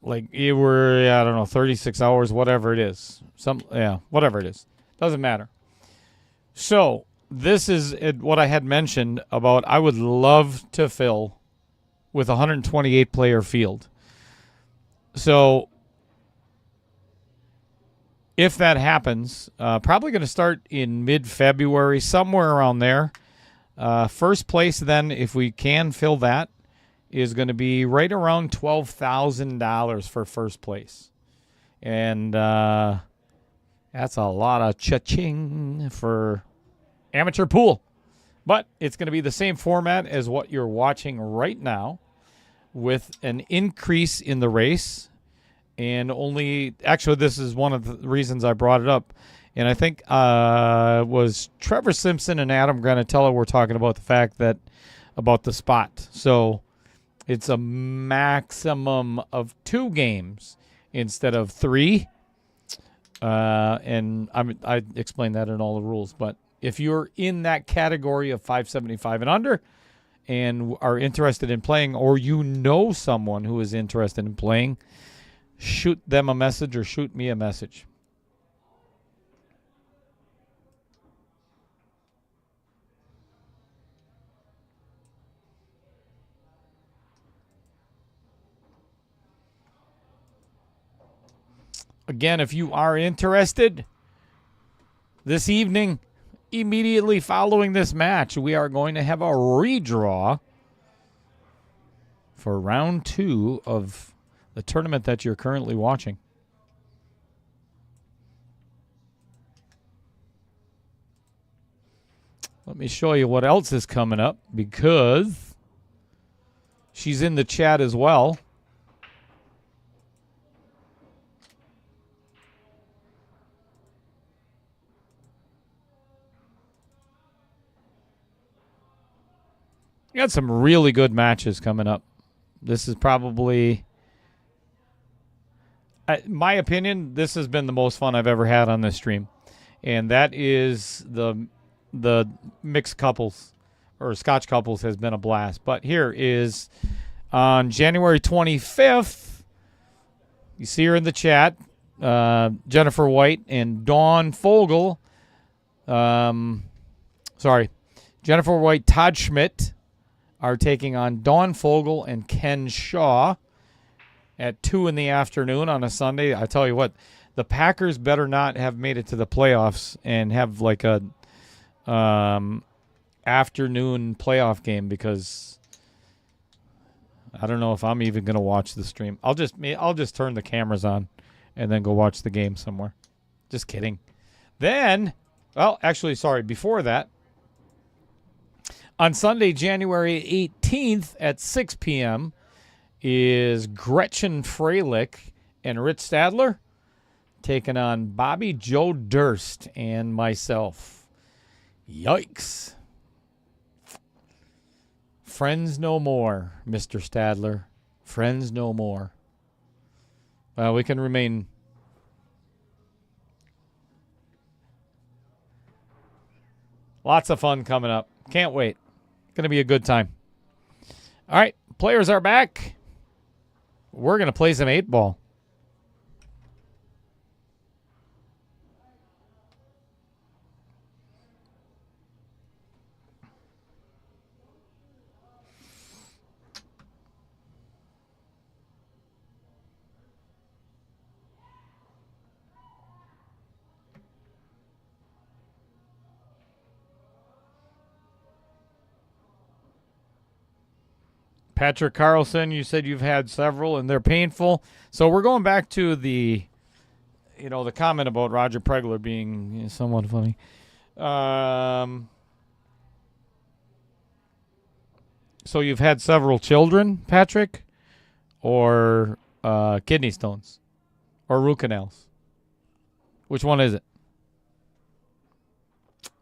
[SPEAKER 4] Like, you were, I don't know, 36 hours, whatever it is. Whatever it is. Doesn't matter. So, this is what I had mentioned about I would love to fill with a 128-player field. So, if that happens, probably going to start in mid-February, somewhere around there. First place, then, if we can fill that, is going to be right around $12,000 for first place. And that's a lot of cha-ching for amateur pool. But it's going to be the same format as what you're watching right now, with an increase in the race. And actually, this is one of the reasons I brought it up. And I think was Trevor Simpson and Adam Granatella were talking about the fact that, about the spot. So it's a maximum of 2 games instead of 3. And I explained that in all the rules. But if you're in that category of 575 and under and are interested in playing, or you know someone who is interested in playing, shoot them a message or shoot me a message. Again, if you are interested, this evening, immediately following this match, we are going to have a redraw for round 2 of the tournament that you're currently watching. Let me show you what else is coming up, because she's in the chat as well. We got some really good matches coming up. This is probably, my opinion, this has been the most fun I've ever had on this stream. And that is the mixed couples or Scotch couples has been a blast. But here is on January 25th, you see her in the chat, Jennifer White and Dawn Fogel. Jennifer White, Todd Schmidt are taking on Dawn Fogel and Ken Shaw at 2 in the afternoon on a Sunday. I tell you what, the Packers better not have made it to the playoffs and have like a afternoon playoff game, because I don't know if I'm even going to watch the stream. I'll just turn the cameras on and then go watch the game somewhere. Just kidding. Then, well, actually, sorry, before that, on Sunday, January 18th at 6 p.m. is Gretchen Freilich and Rich Stadler taking on Bobby Joe Durst and myself. Yikes. Friends no more, Mr. Stadler. Friends no more. Well, we can remain. Lots of fun coming up. Can't wait. Going to be a good time. All right, players are back. We're going to play some 8-ball. Patrick Carlson, you said you've had several and they're painful. So we're going back to the comment about Roger Pregler being somewhat funny. So you've had several children, Patrick, or kidney stones, or root canals. Which one is it?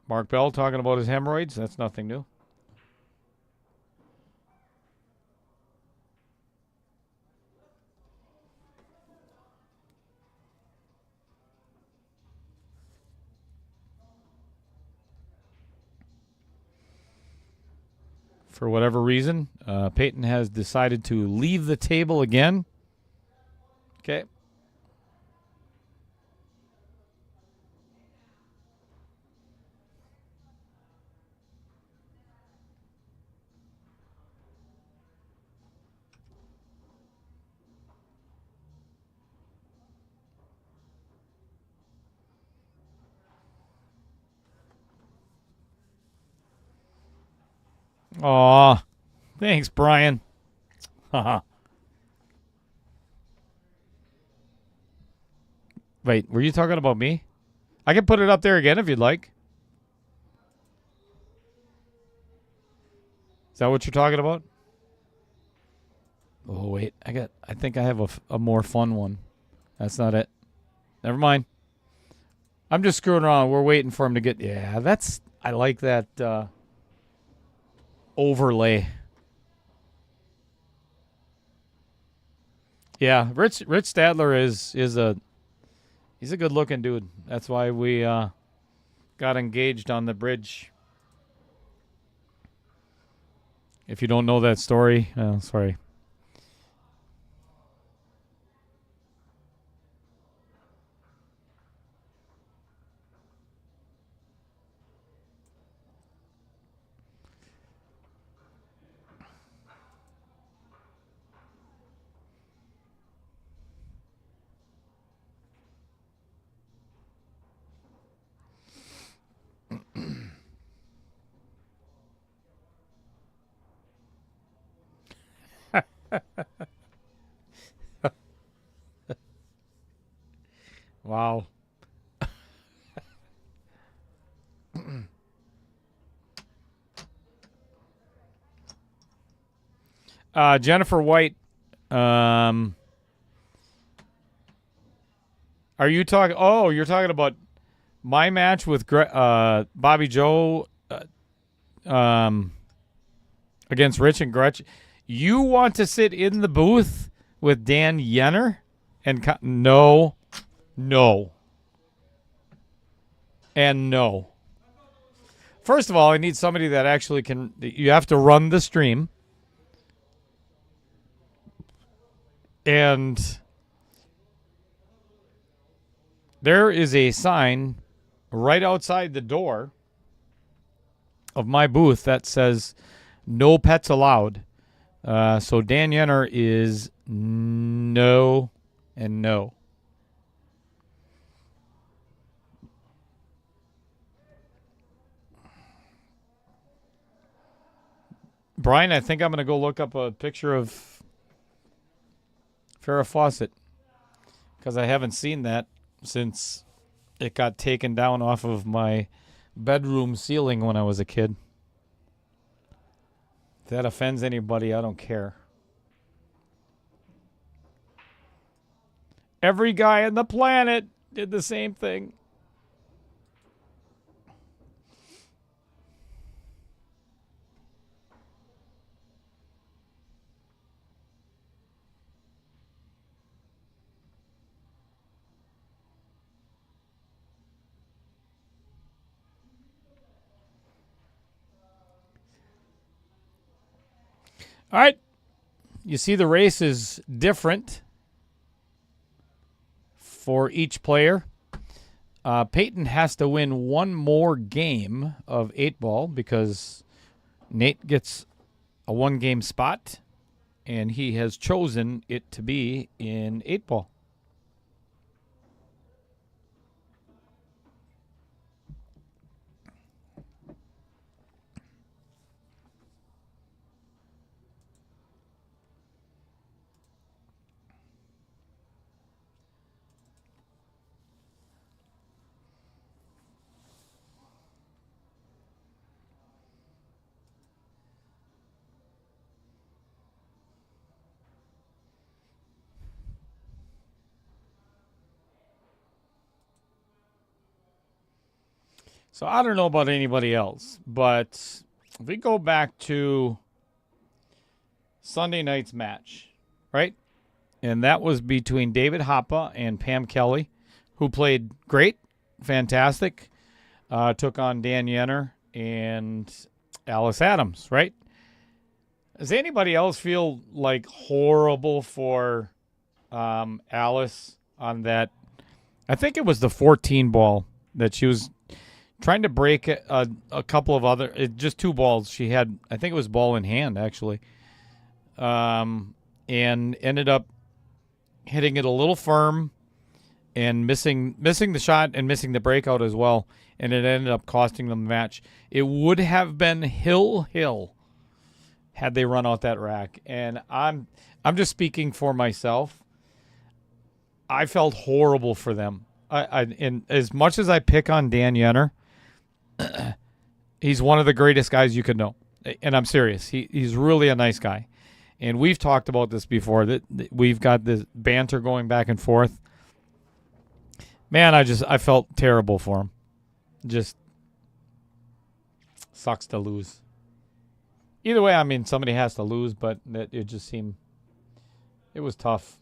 [SPEAKER 4] Mark Bell talking about his hemorrhoids. That's nothing new. For whatever reason, Payton has decided to leave the table again. Okay. Aw, thanks, Brian. Wait, were you talking about me? I can put it up there again if you'd like. Is that what you're talking about? Oh, wait. I think I have a more fun one. That's not it. Never mind. I'm just screwing around. We're waiting for him to get... Yeah, I like that... overlay. Yeah, Rich Stadler he's a good looking dude. That's why we got engaged on the bridge. If you don't know that story, sorry. Wow. Jennifer White, are you talking? Oh, you're talking about my match with Bobby Joe. against Rich and Gretchen. You want to sit in the booth with Dan Yenner? And no, and no. First of all, I need somebody that actually can. You have to run the stream. And there is a sign right outside the door of my booth that says no pets allowed. So Dan Yenner is no and no. Brian, I think I'm going to go look up a picture of Farrah Fawcett because I haven't seen that since it got taken down off of my bedroom ceiling when I was a kid. If that offends anybody, I don't care. Every guy on the planet did the same thing. All right. You see the race is different for each player. Payton has to win one more game of 8-ball because Nate gets a one-game spot, and he has chosen it to be in 8-ball. So I don't know about anybody else, but if we go back to Sunday night's match, right? And that was between David Hoppe and Pam Kelly, who played great, fantastic, took on Dan Yenner and Alice Adams, right? Does anybody else feel like horrible for Alice on that? I think it was the 14 ball that she was trying to break a couple of other, just two balls she had. I think it was ball in hand, actually. And ended up hitting it a little firm and missing the shot and missing the breakout as well. And it ended up costing them the match. It would have been hill had they run out that rack. And I'm just speaking for myself. I felt horrible for them. And as much as I pick on Dan Yenner, he's one of the greatest guys you could know. And I'm serious. He's really a nice guy. And we've talked about this before, that we've got this banter going back and forth. Man, I felt terrible for him. Just sucks to lose. Either way, I mean, somebody has to lose, but it just seemed, it was tough.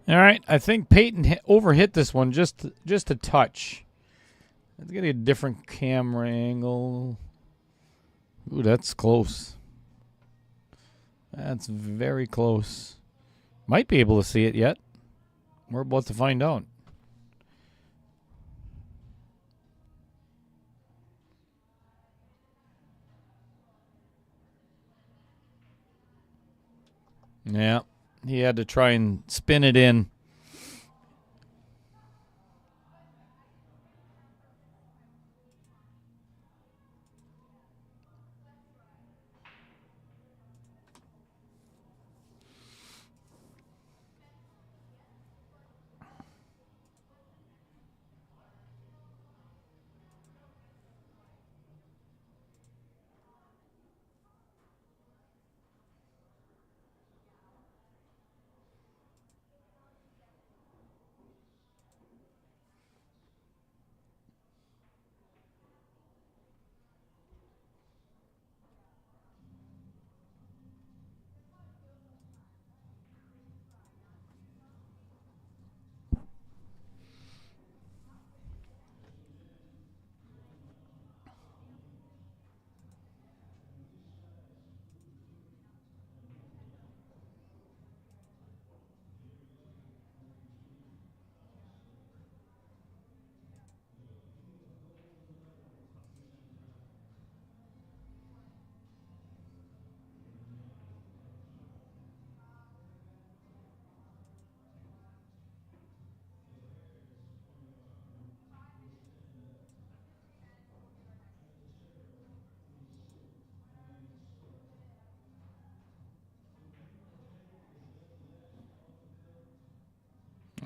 [SPEAKER 4] All right, I think Payton overhit this one just a touch. Let's get a different camera angle. Ooh, that's close. That's very close. Might be able to see it yet. We're about to find out. Yeah, he had to try and spin it in.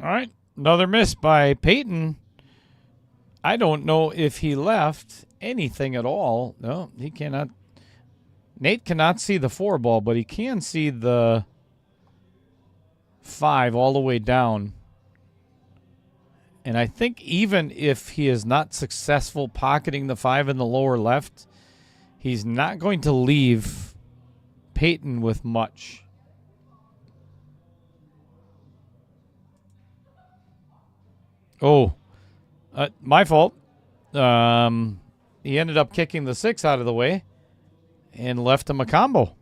[SPEAKER 4] All right, another miss by Payton. I don't know if he left anything at all. No, he cannot. Nate cannot see the 4 ball, but he can see the 5 all the way down. And I think even if he is not successful pocketing the 5 in the lower left, he's not going to leave Payton with much. Oh, my fault. He ended up kicking the 6 out of the way and left him a combo.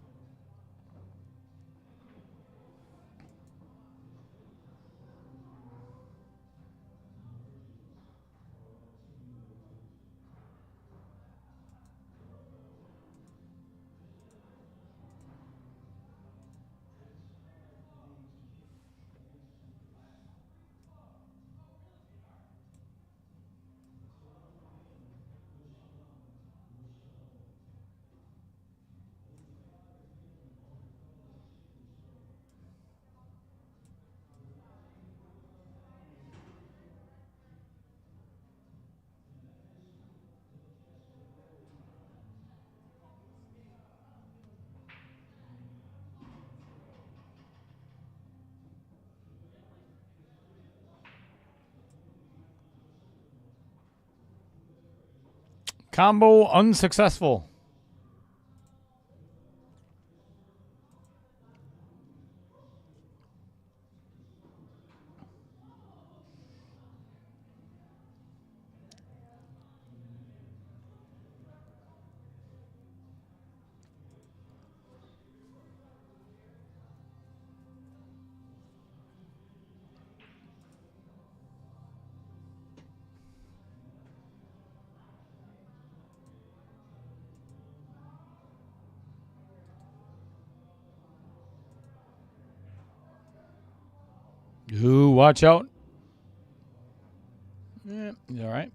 [SPEAKER 4] Combo unsuccessful. Ooh, watch out. Yeah, all right.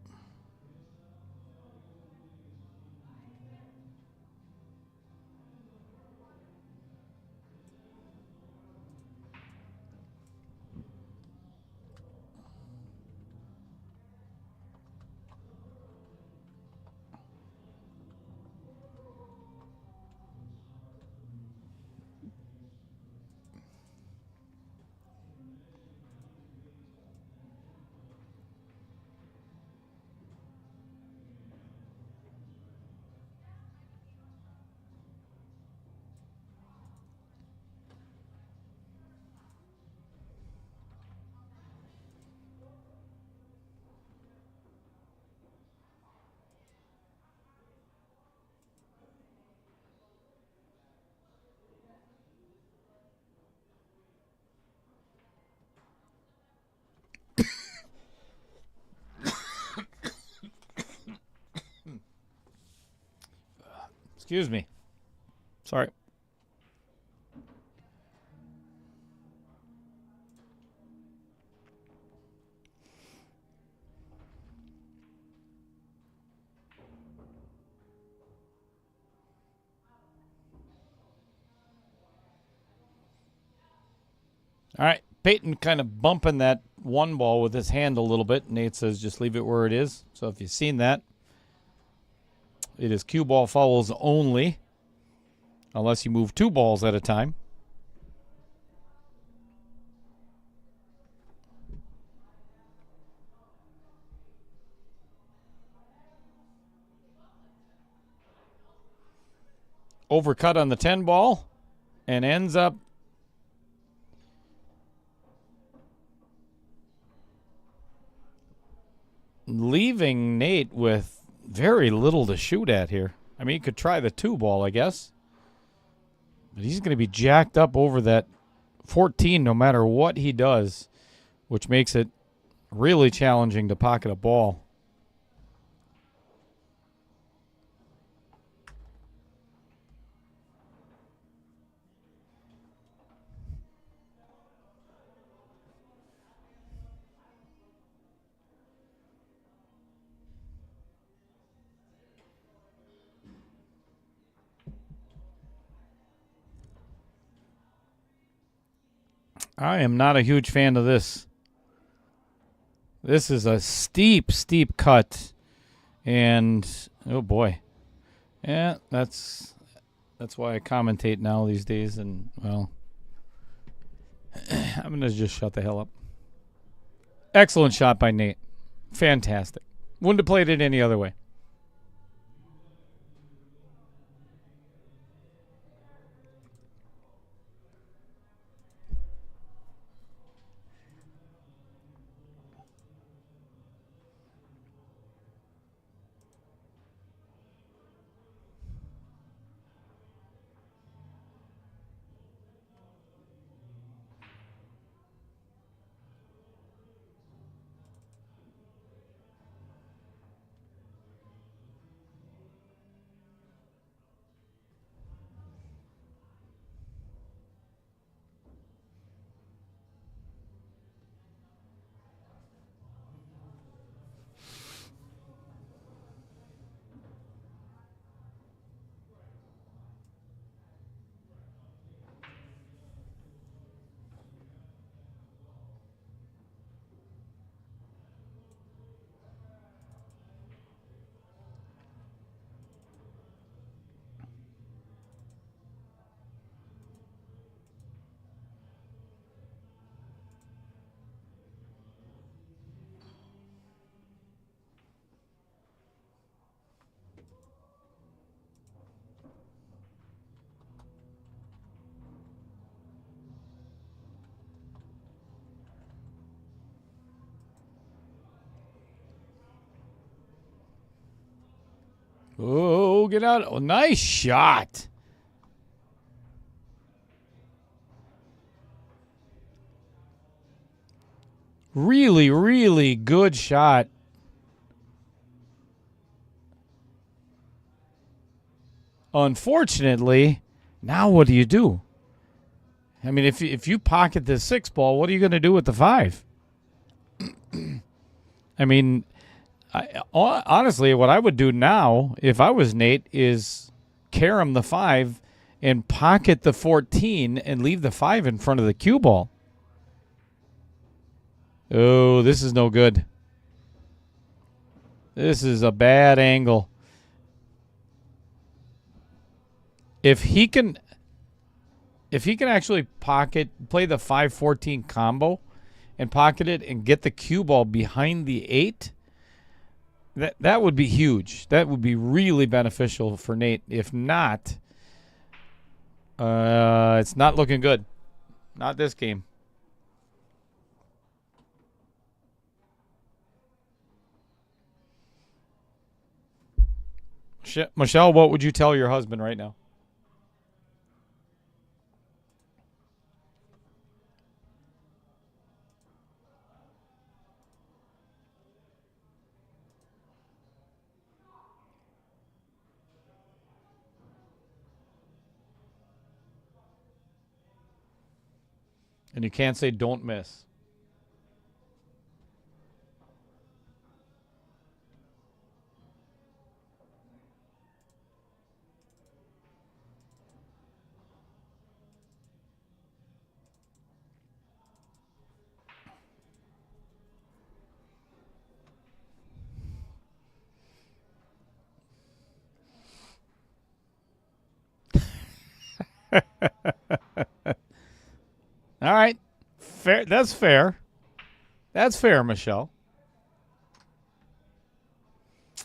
[SPEAKER 4] Excuse me. Sorry. All right, Payton kind of bumping that one ball with his hand a little bit. Nate says just leave it where it is. So if you've seen that, it is cue ball fouls only, unless you move 2 balls at a time. Overcut on the 10 ball and ends up leaving Nate with very little to shoot at here. I mean, he could try the 2 ball, I guess. But he's going to be jacked up over that 14 no matter what he does, which makes it really challenging to pocket a ball. I am not a huge fan of this. This is a steep, steep cut. And, oh boy. Yeah, that's why I commentate now these days. And, well, I'm going to just shut the hell up. Excellent shot by Nate. Fantastic. Wouldn't have played it any other way. Oh, get out. Oh, nice shot. Really, really good shot. Unfortunately, now what do you do? I mean, if you pocket the 6 ball, what are you going to do with the 5? I mean, honestly, what I would do now, if I was Nate, is carom the 5 and pocket the 14 and leave the 5 in front of the cue ball. Oh, this is no good. This is a bad angle. If he can actually play the 5-14 combo and pocket it and get the cue ball behind the 8, that would be huge. That would be really beneficial for Nate. If not, it's not looking good. Not this game. Michelle, what would you tell your husband right now? And you can't say don't miss. All right. Fair. That's fair. That's fair, Michelle.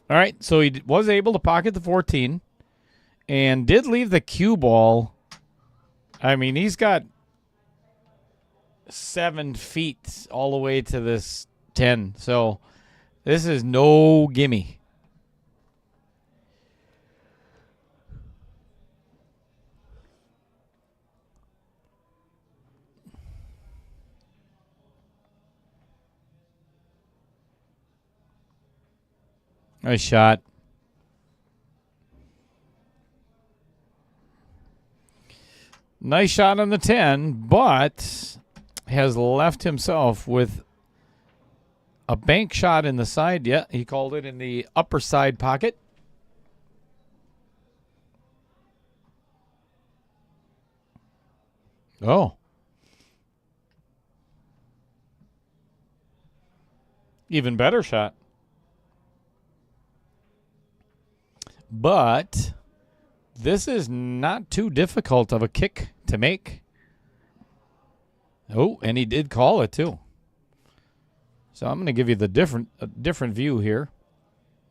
[SPEAKER 4] All right. So he was able to pocket the 14 and did leave the cue ball. I mean, he's got 7 feet all the way to this 10. So this is no gimme. Nice shot. Nice shot on the 10, but has left himself with a bank shot in the side. Yeah, he called it in the upper side pocket. Oh. Even better shot. But this is not too difficult of a kick to make. Oh, and he did call it too. So I'm going to give you a different view here.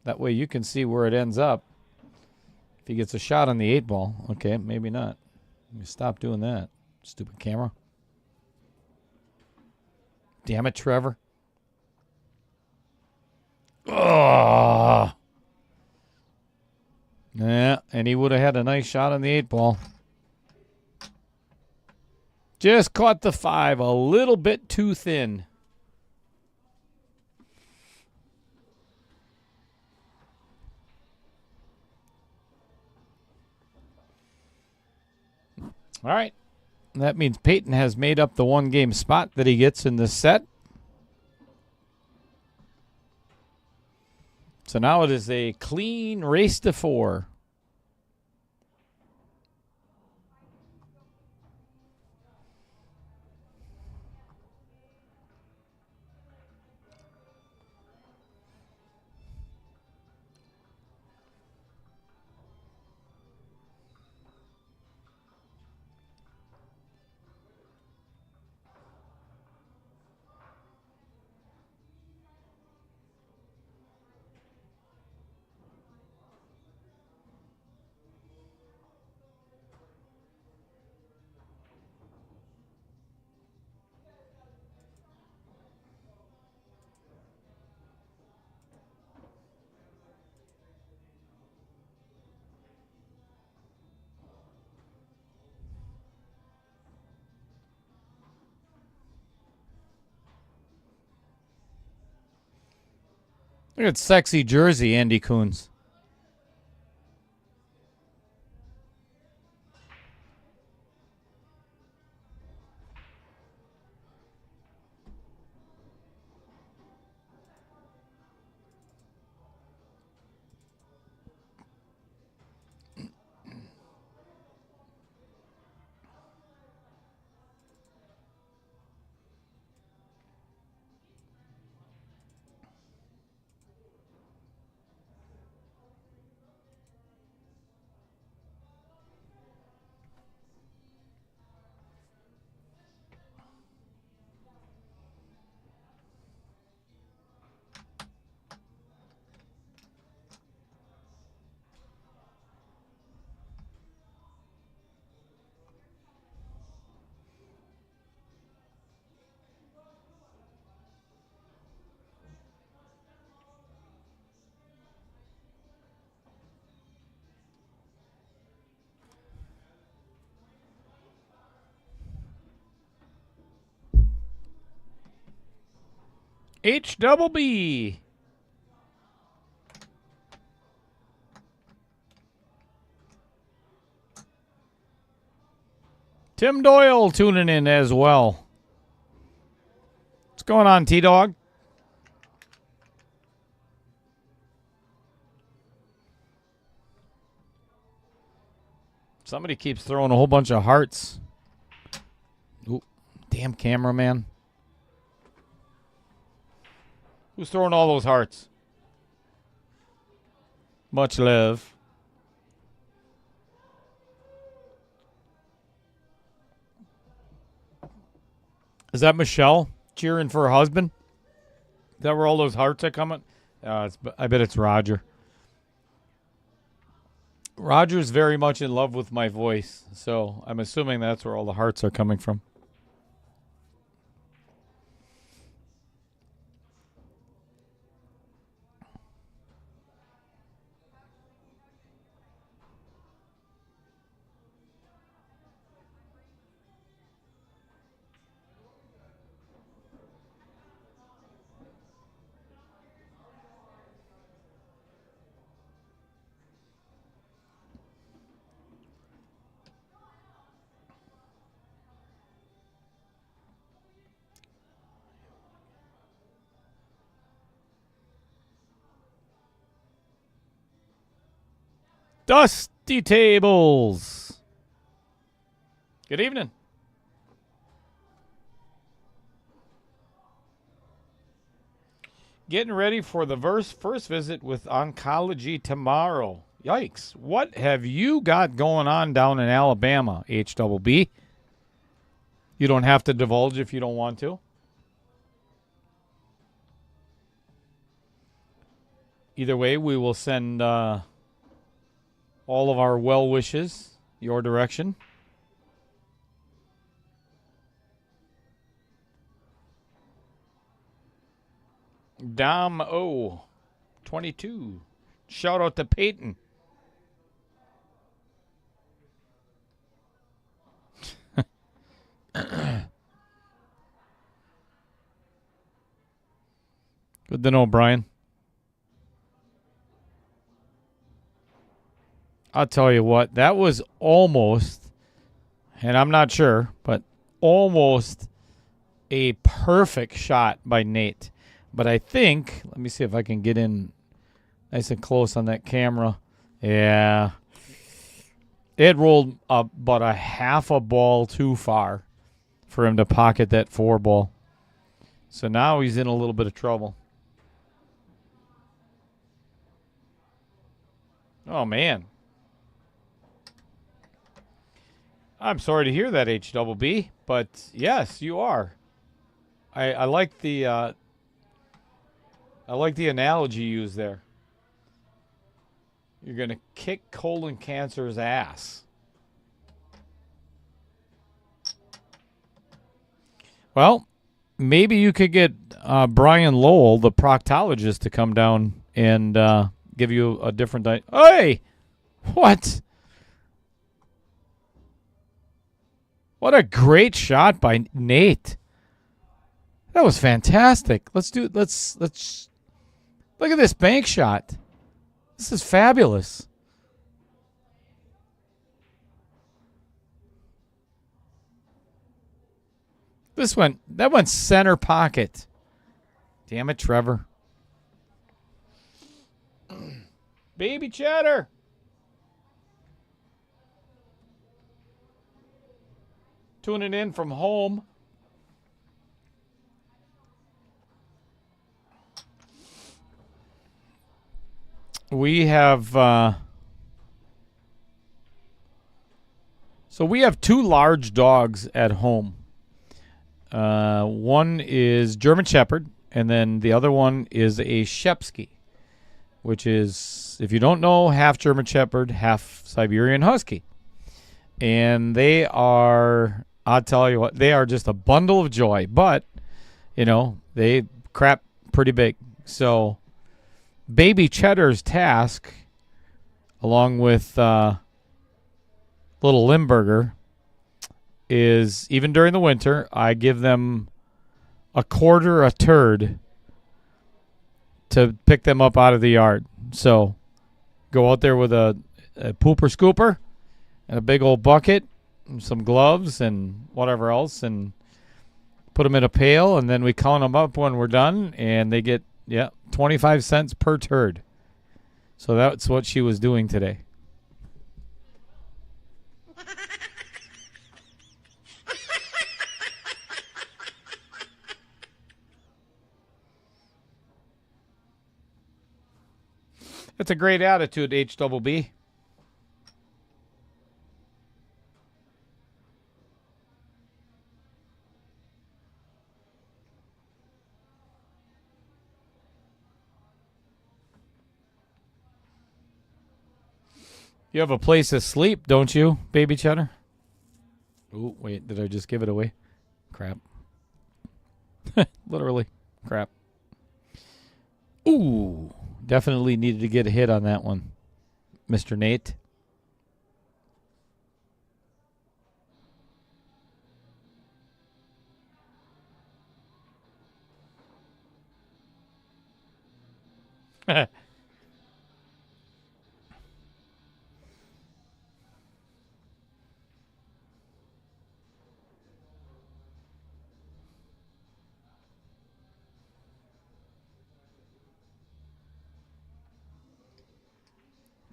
[SPEAKER 4] That way you can see where it ends up. If he gets a shot on the 8 ball. Okay, maybe not. Let me stop doing that. Stupid camera. Damn it, Trevor. Oh. Yeah, and he would have had a nice shot on the 8 ball. Just caught the 5 a little bit too thin. All right. That means Payton has made up the 1-game spot that he gets in this set. So now it is a clean race to 4. Look at sexy jersey, Andy Coons. HBB. Tim Doyle tuning in as well. What's going on, T-Dog? Somebody keeps throwing a whole bunch of hearts. Ooh, damn cameraman. Who's throwing all those hearts? Much love. Is that Michelle cheering for her husband? Is that where all those hearts are coming? I bet it's Roger. Roger's very much in love with my voice, so I'm assuming that's where all the hearts are coming from. Dusty Tables. Good evening. Getting ready for the first visit with oncology tomorrow. Yikes. What have you got going on down in Alabama, HBB? You don't have to divulge if you don't want to. Either way, we will send all of our well wishes your direction. Dom O 22. Shout out to Payton. Good to know, Brian. I'll tell you what, that was almost, and I'm not sure, but almost a perfect shot by Nate. But I think, let me see if I can get in nice and close on that camera. Yeah. It rolled about a half a ball too far for him to pocket that 4 ball. So now he's in a little bit of trouble. Oh, man. I'm sorry to hear that, HBB, but yes, you are. I like the analogy you used there. You're gonna kick colon cancer's ass. Well, maybe you could get Brian Lowell, the proctologist, to come down and give you a different diet. Hey, what? What a great shot by Nate. That was fantastic. Let's look at this bank shot. This is fabulous. That went center pocket. Damn it, Trevor. Baby Cheddar. Tuning in from home. We have so we have 2 large dogs at home. One is German Shepherd, and then the other one is a Shepsky, which is, if you don't know, half German Shepherd, half Siberian Husky. And they are, I'll tell you what, they are just a bundle of joy. But, you know, they crap pretty big. So Baby Cheddar's task, along with little Limburger, is even during the winter, I give them a quarter a turd to pick them up out of the yard. So go out there with a pooper scooper and a big old bucket, and some gloves and whatever else, and put them in a pail, and then we count them up when we're done, and they get 25 cents per turd. So that's what she was doing today. That's a great attitude, HBB. You have a place to sleep, don't you, Baby Cheddar? Oh, wait, did I just give it away? Crap. Literally, crap. Ooh, definitely needed to get a hit on that one, Mr. Nate.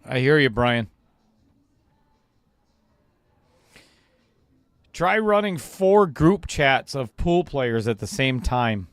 [SPEAKER 4] I hear you, Brian. Try running 4 group chats of pool players at the same time.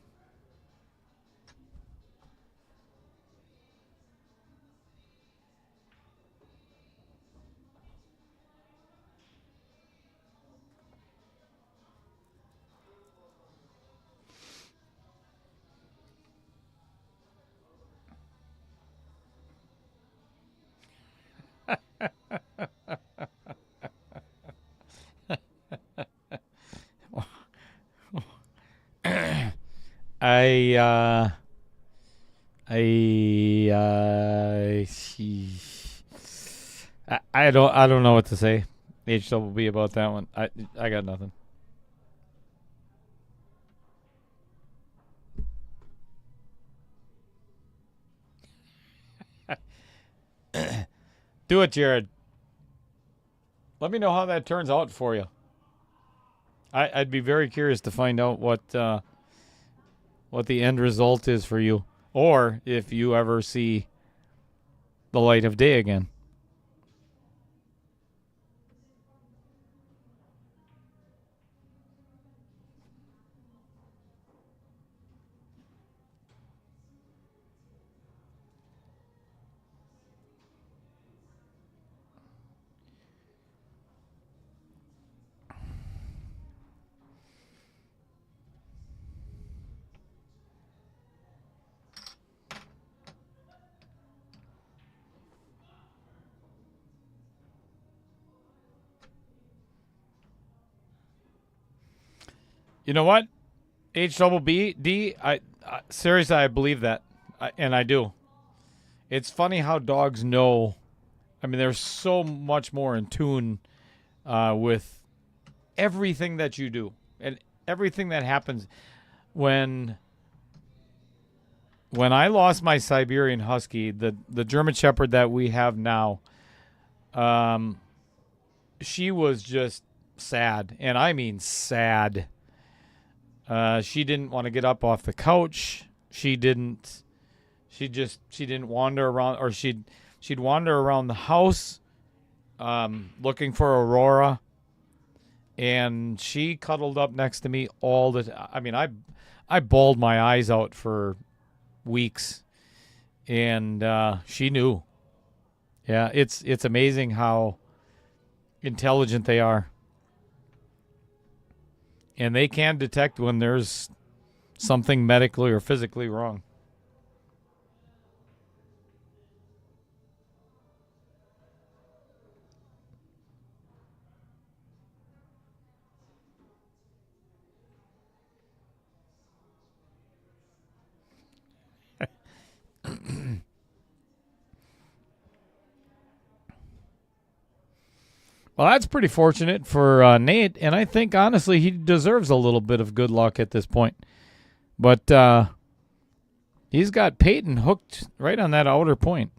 [SPEAKER 4] I don't know what to say, HWB, about that one. I got nothing. Do it, Jared. Let me know how that turns out for you. I'd be very curious to find out what the end result is for you, or if you ever see the light of day again. You know what? HBBD, seriously, I believe that, and I do. It's funny how dogs know. I mean, they're so much more in tune with everything that you do and everything that happens. When I lost my Siberian Husky, the German Shepherd that we have now, she was just sad, and I mean sad. She didn't want to get up off the couch. She didn't wander around, or she'd wander around the house, looking for Aurora, and she cuddled up next to me all the time. I mean, I bawled my eyes out for weeks, and she knew. Yeah, it's amazing how intelligent they are. And they can detect when there's something medically or physically wrong. Well, that's pretty fortunate for Nate, and I think, honestly, he deserves a little bit of good luck at this point. But he's got Payton hooked right on that outer point.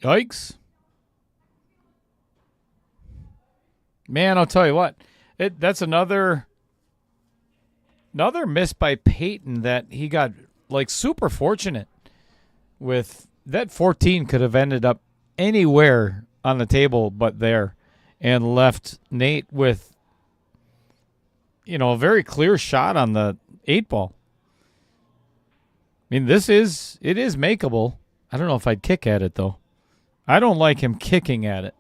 [SPEAKER 4] Yikes. Man, I'll tell you what. That's another miss by Payton that he got like super fortunate with. That 14 could have ended up anywhere on the table but there, and left Nate with, a very clear shot on the 8-ball. I mean, it is makeable. I don't know if I'd kick at it, though. I don't like him kicking at it.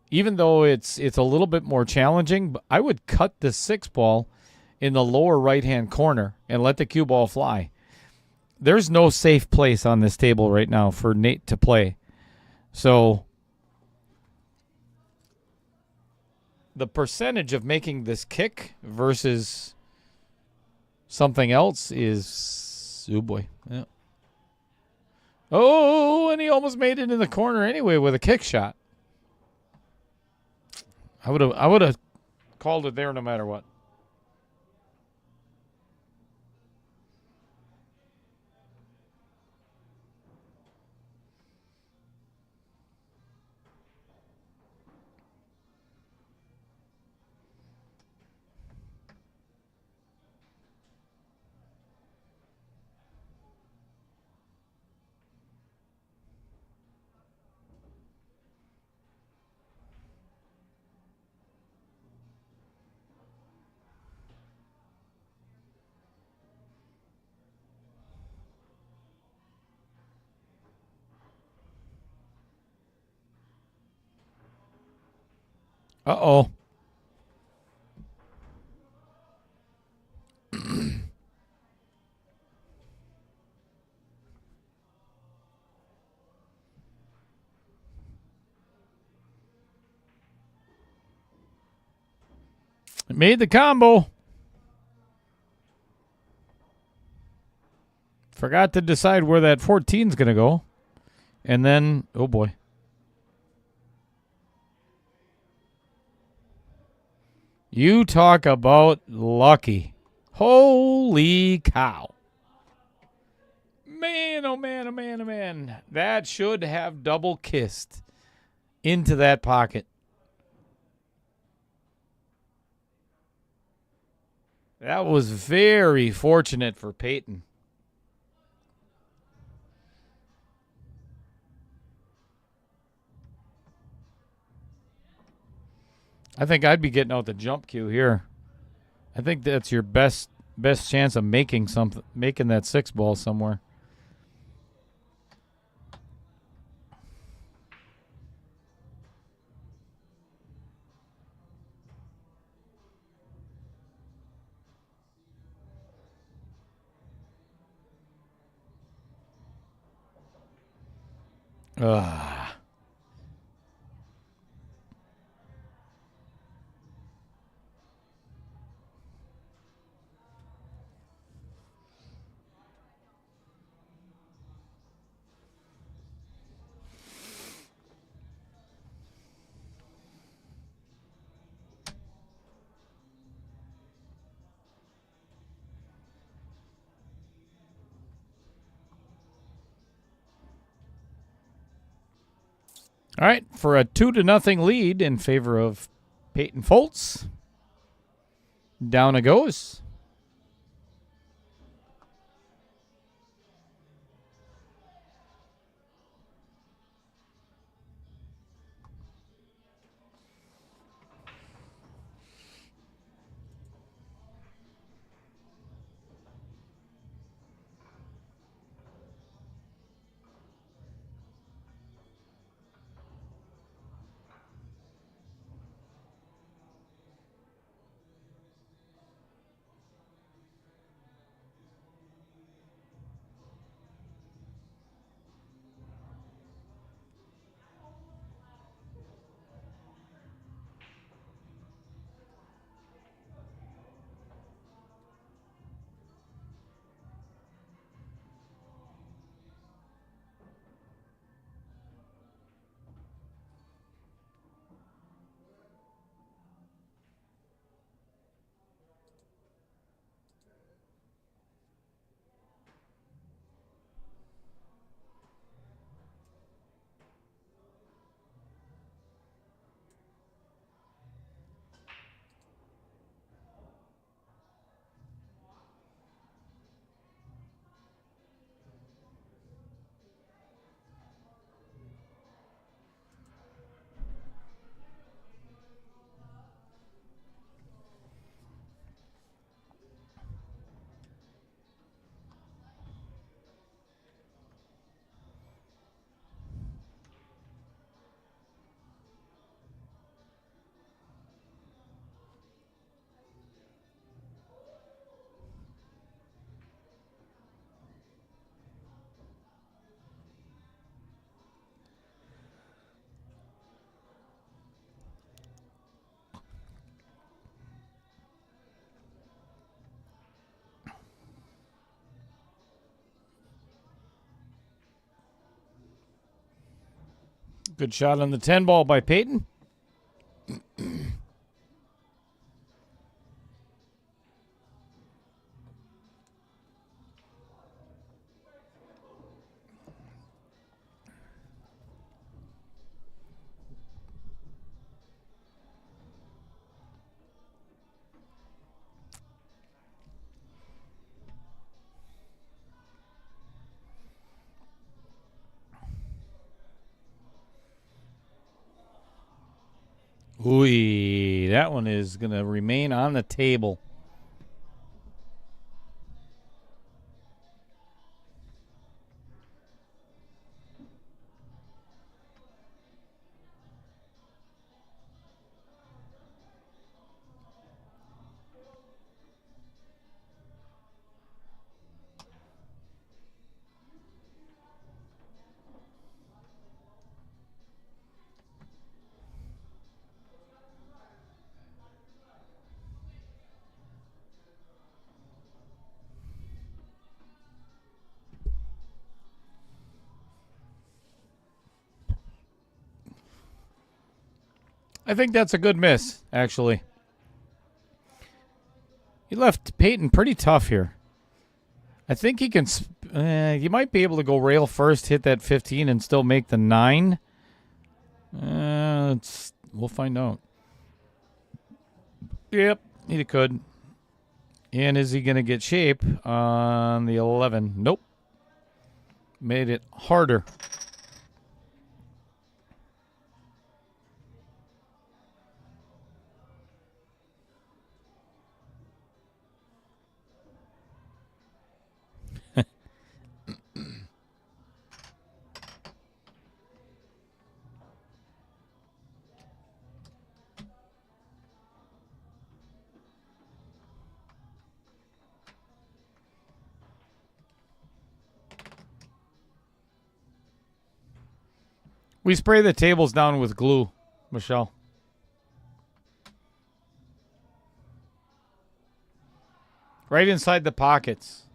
[SPEAKER 4] Even though it's a little bit more challenging, but I would cut the 6-ball in the lower right-hand corner and let the cue ball fly. There's no safe place on this table right now for Nate to play. So the percentage of making this kick versus something else is, oh boy. Yeah. Oh, and he almost made it in the corner anyway with a kick shot. I would have called it there no matter what. Uh-oh. It made the combo. Forgot to decide where that 14's going to go. And then, oh boy. You talk about lucky. Holy cow. Man, oh man, oh man, oh man. That should have double kissed into that pocket. That was very fortunate for Payton. I think I'd be getting out the jump cue here. I think that's your best chance of making that 6-ball somewhere. Ugh. All right, for a 2-0 lead in favor of Payton Foltz. Down it goes. Good shot on the 10 ball by Payton. Ooh, that one is going to remain on the table. I think that's a good miss, actually. He left Payton pretty tough here. I think he can. You might be able to go rail first, hit that 15, and still make the 9. We'll find out. Yep, he could. And is he going to get shape on the 11? Nope. Made it harder. We spray the tables down with glue, Michelle. Right inside the pockets.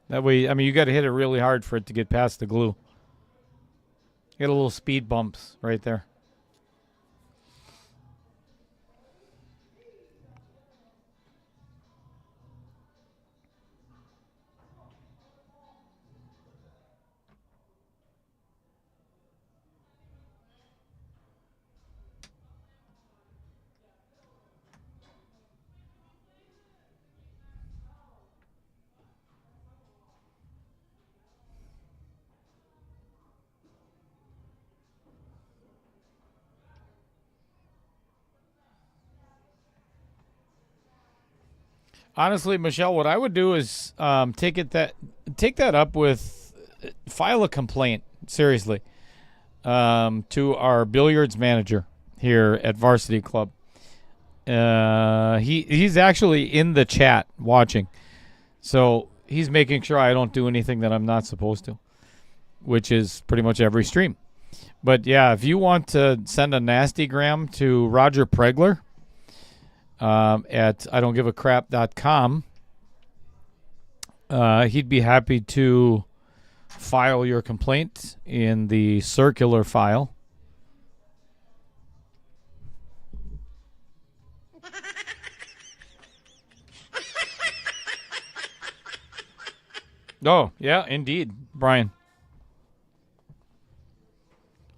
[SPEAKER 4] That way, I mean, you got to hit it really hard for it to get past the glue. Get a little speed bumps right there. Honestly, Michelle, what I would do is take that up with, file a complaint, seriously, to our billiards manager here at Varsity Club. He's actually in the chat watching, so he's making sure I don't do anything that I'm not supposed to, which is pretty much every stream. But yeah, if you want to send a nasty gram to Roger Pregler, at idon'tgiveacrap.com. He'd be happy to file your complaint in the circular file. Oh, yeah, indeed, Brian.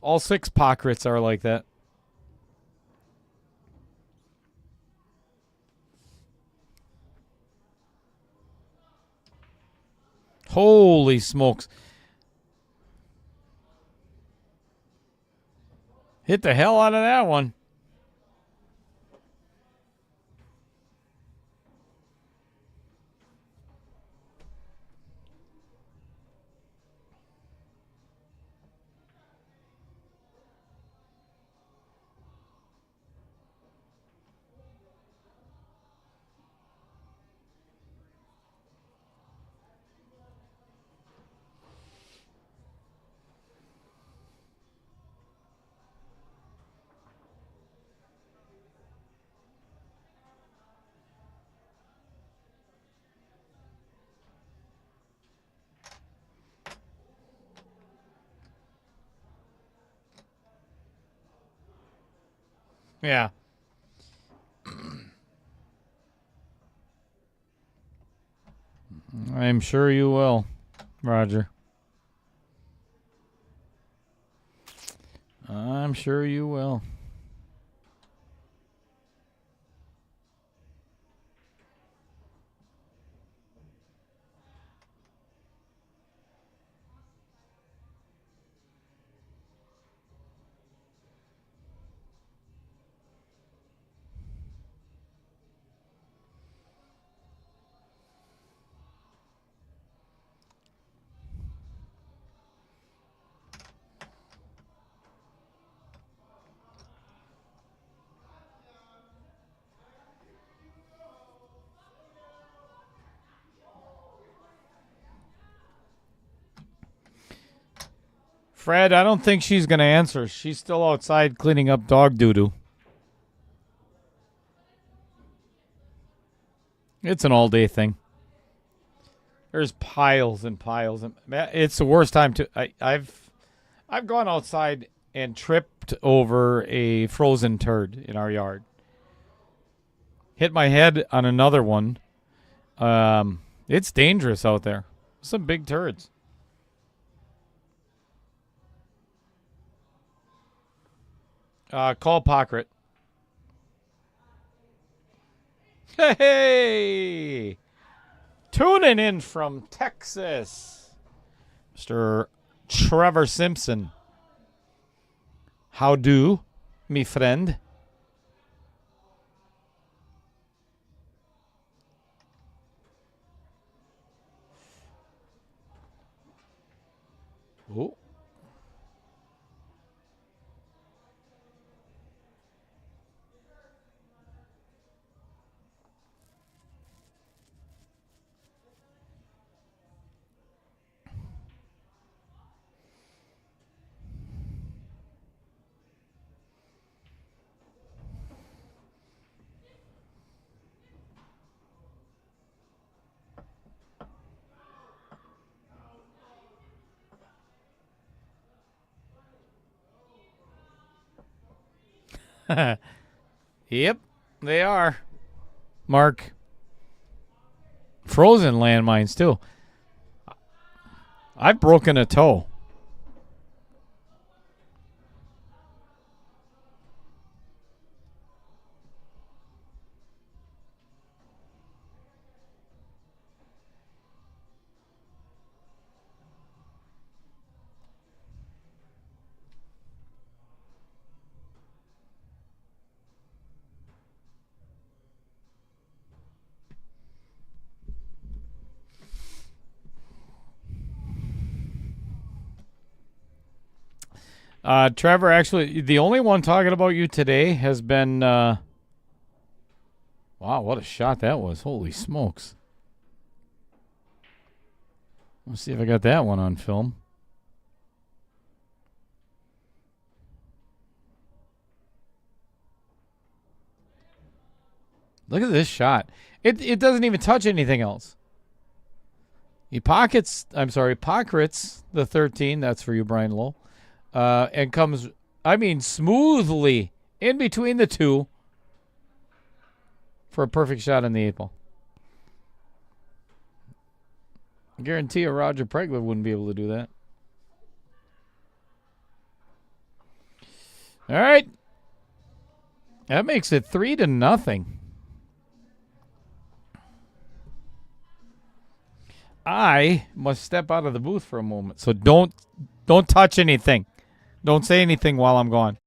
[SPEAKER 4] All 6 pockets are like that. Holy smokes. Hit the hell out of that one. Yeah. I'm sure you will, Roger. I'm sure you will. Fred, I don't think she's going to answer. She's still outside cleaning up dog doo-doo. It's an all-day thing. There's piles and piles. It's the worst time to... I've gone outside and tripped over a frozen turd in our yard. Hit my head on another one. It's dangerous out there. Some big turds. Call Pockret. Hey! Tuning in from Texas, Mr. Trevor Simpson. How do, me friend? Oh. Yep, they are. Mark. Frozen landmines, too. I've broken a toe. Trevor, actually, the only one talking about you today has been... wow, what a shot that was. Holy smokes. Let's see if I got that one on film. Look at this shot. It doesn't even touch anything else. He pockets the 13. That's for you, Brian Lowe. And comes, smoothly in between the two for a perfect shot in the 8 ball. I guarantee you Roger Pregler wouldn't be able to do that. All right. That makes it 3-0. I must step out of the booth for a moment. So don't touch anything. Don't say anything while I'm gone.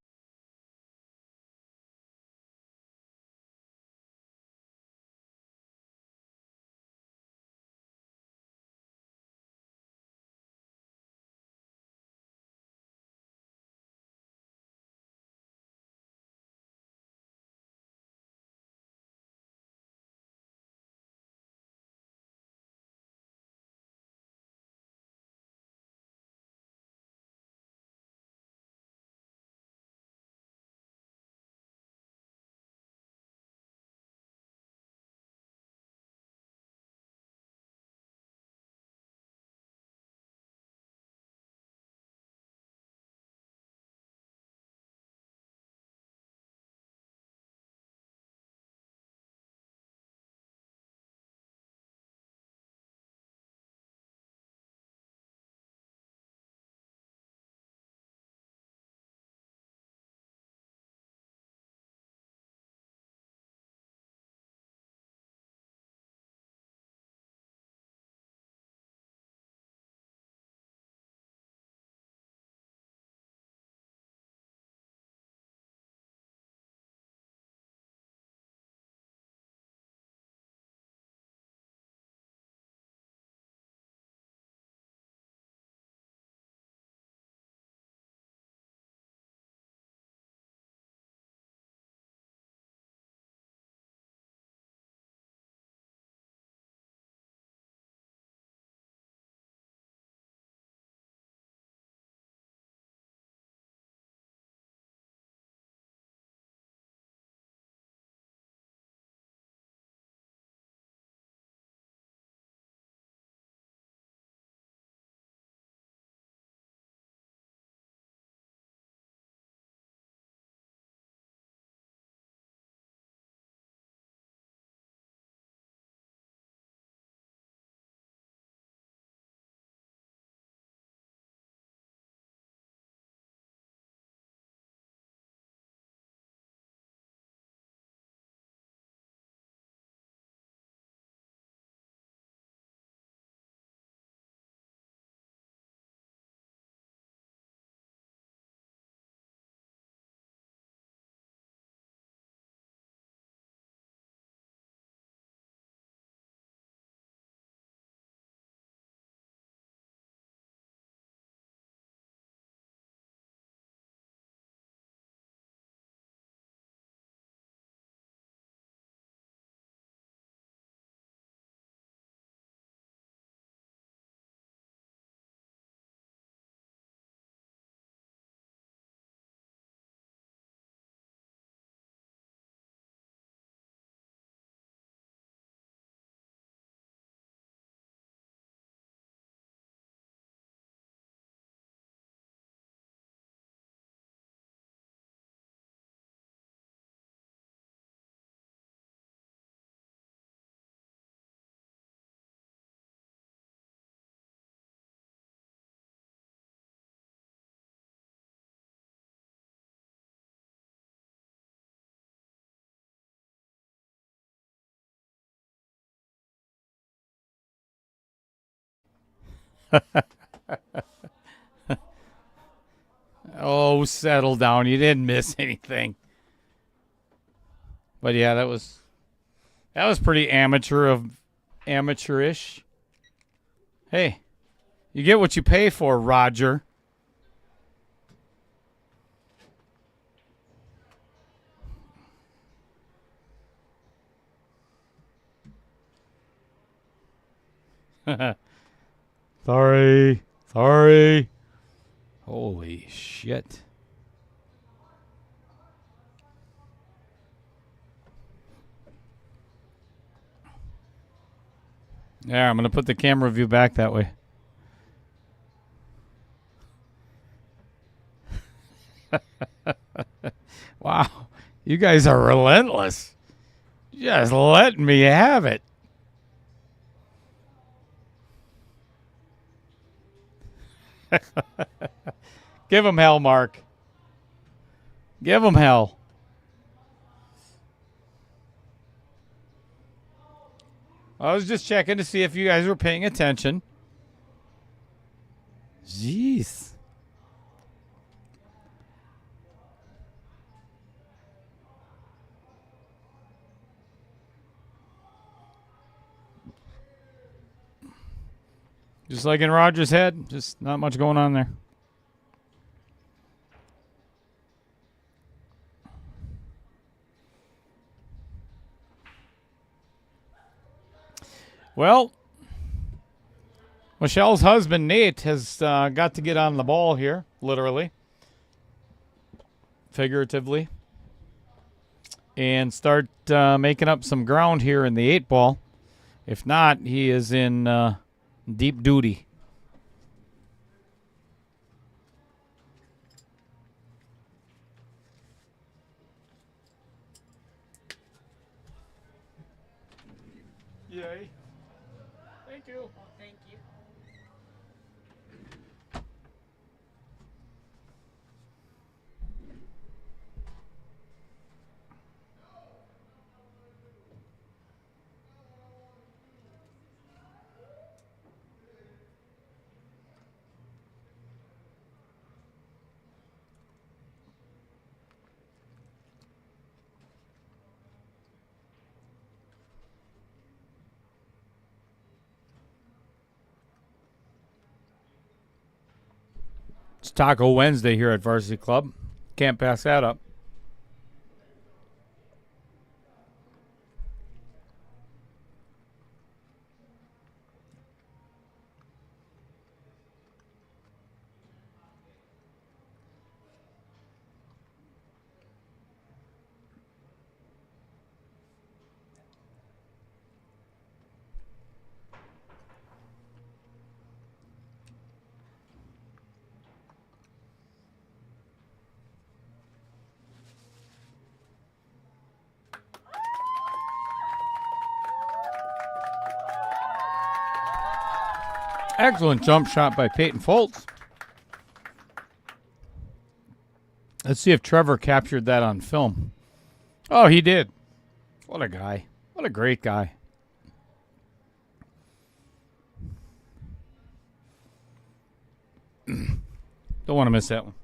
[SPEAKER 4] Oh, settle down. You didn't miss anything. But yeah, that was pretty amateurish. Hey, you get what you pay for, Roger. Sorry. Holy shit. Yeah, I'm going to put the camera view back that way. Wow. You guys are relentless. Just letting me have it. Give him hell, Mark. Give him hell. I was just checking to see if you guys were paying attention. Jeez. Just like in Roger's head, just not much going on there. Well, Michelle's husband, Nate, has got to get on the ball here, literally, figuratively, and start making up some ground here in the 8-ball. If not, he is in deep duty. Yay. Thank you.
[SPEAKER 5] Well, thank you.
[SPEAKER 4] It's Taco Wednesday here at Varsity Club. Can't pass that up. Excellent jump shot by Payton Foltz. Let's see if Trevor captured that on film. Oh, he did. What a guy. What a great guy. Don't want to miss that one.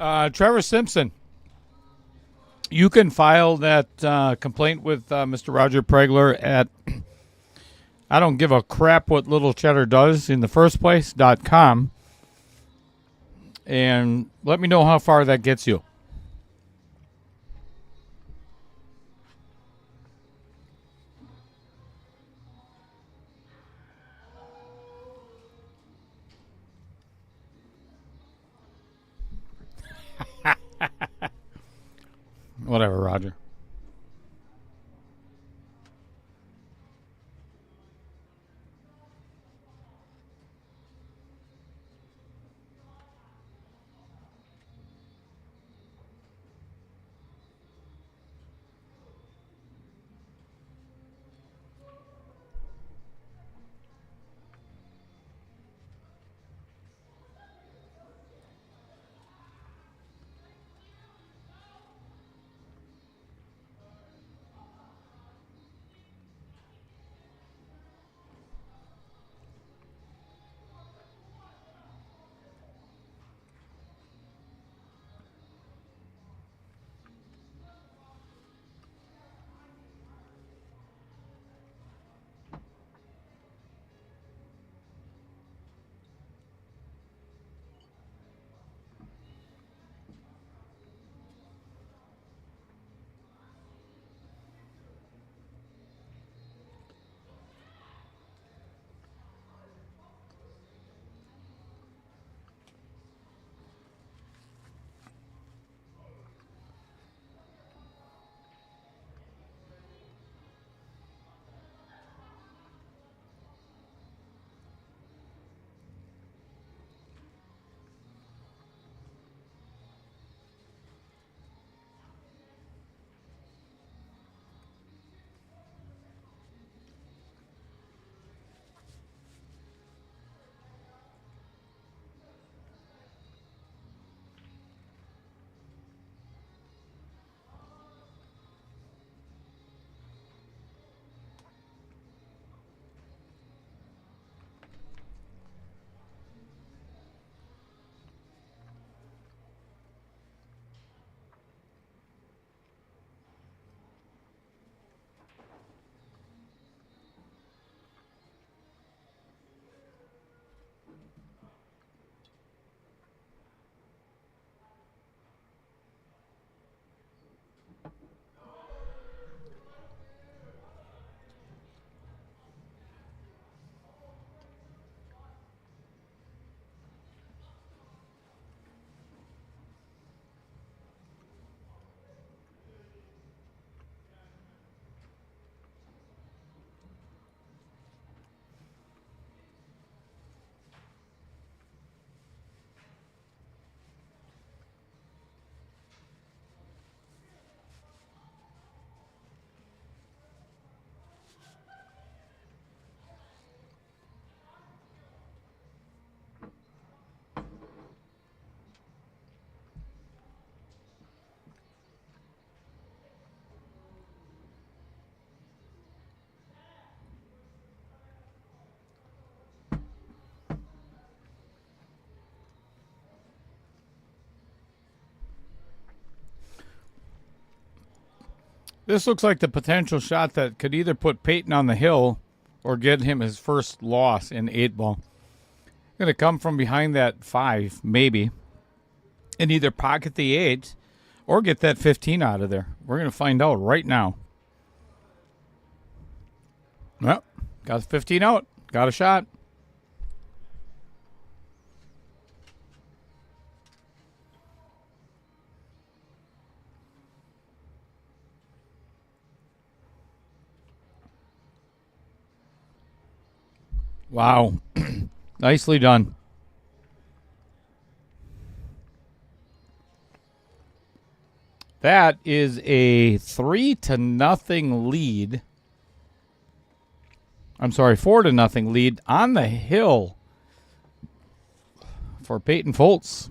[SPEAKER 4] Trevor Simpson. You can file that complaint with Mr. Roger Pregler at I don't give a crap what Little Cheddar does in the first place.com, and let me know how far that gets you. Whatever, Roger. This looks like the potential shot that could either put Payton on the hill or get him his first loss in 8-ball. Going to come from behind that 5, maybe, and either pocket the 8 or get that 15 out of there. We're going to find out right now. Well, got the 15 out. Got a shot. Wow. Nicely done. That is a 3-0 lead. I'm sorry, 4-0 lead on the hill for Payton Foltz.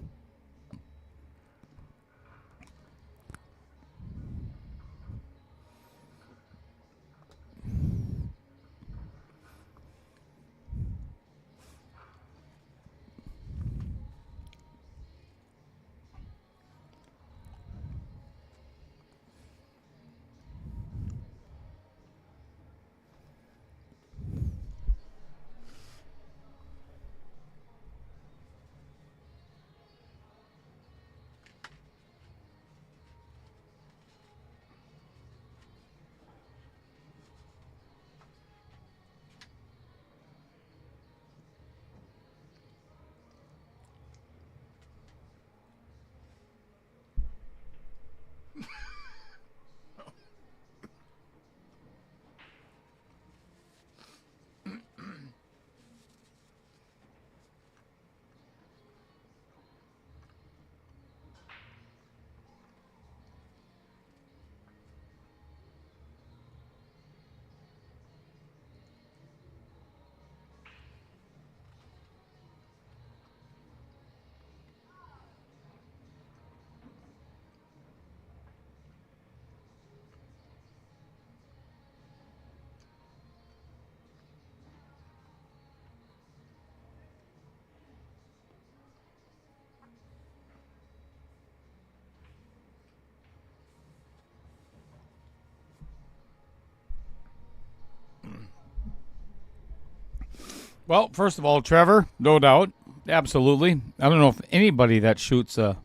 [SPEAKER 4] Well, first of all, Trevor, no doubt. Absolutely. I don't know if anybody that shoots a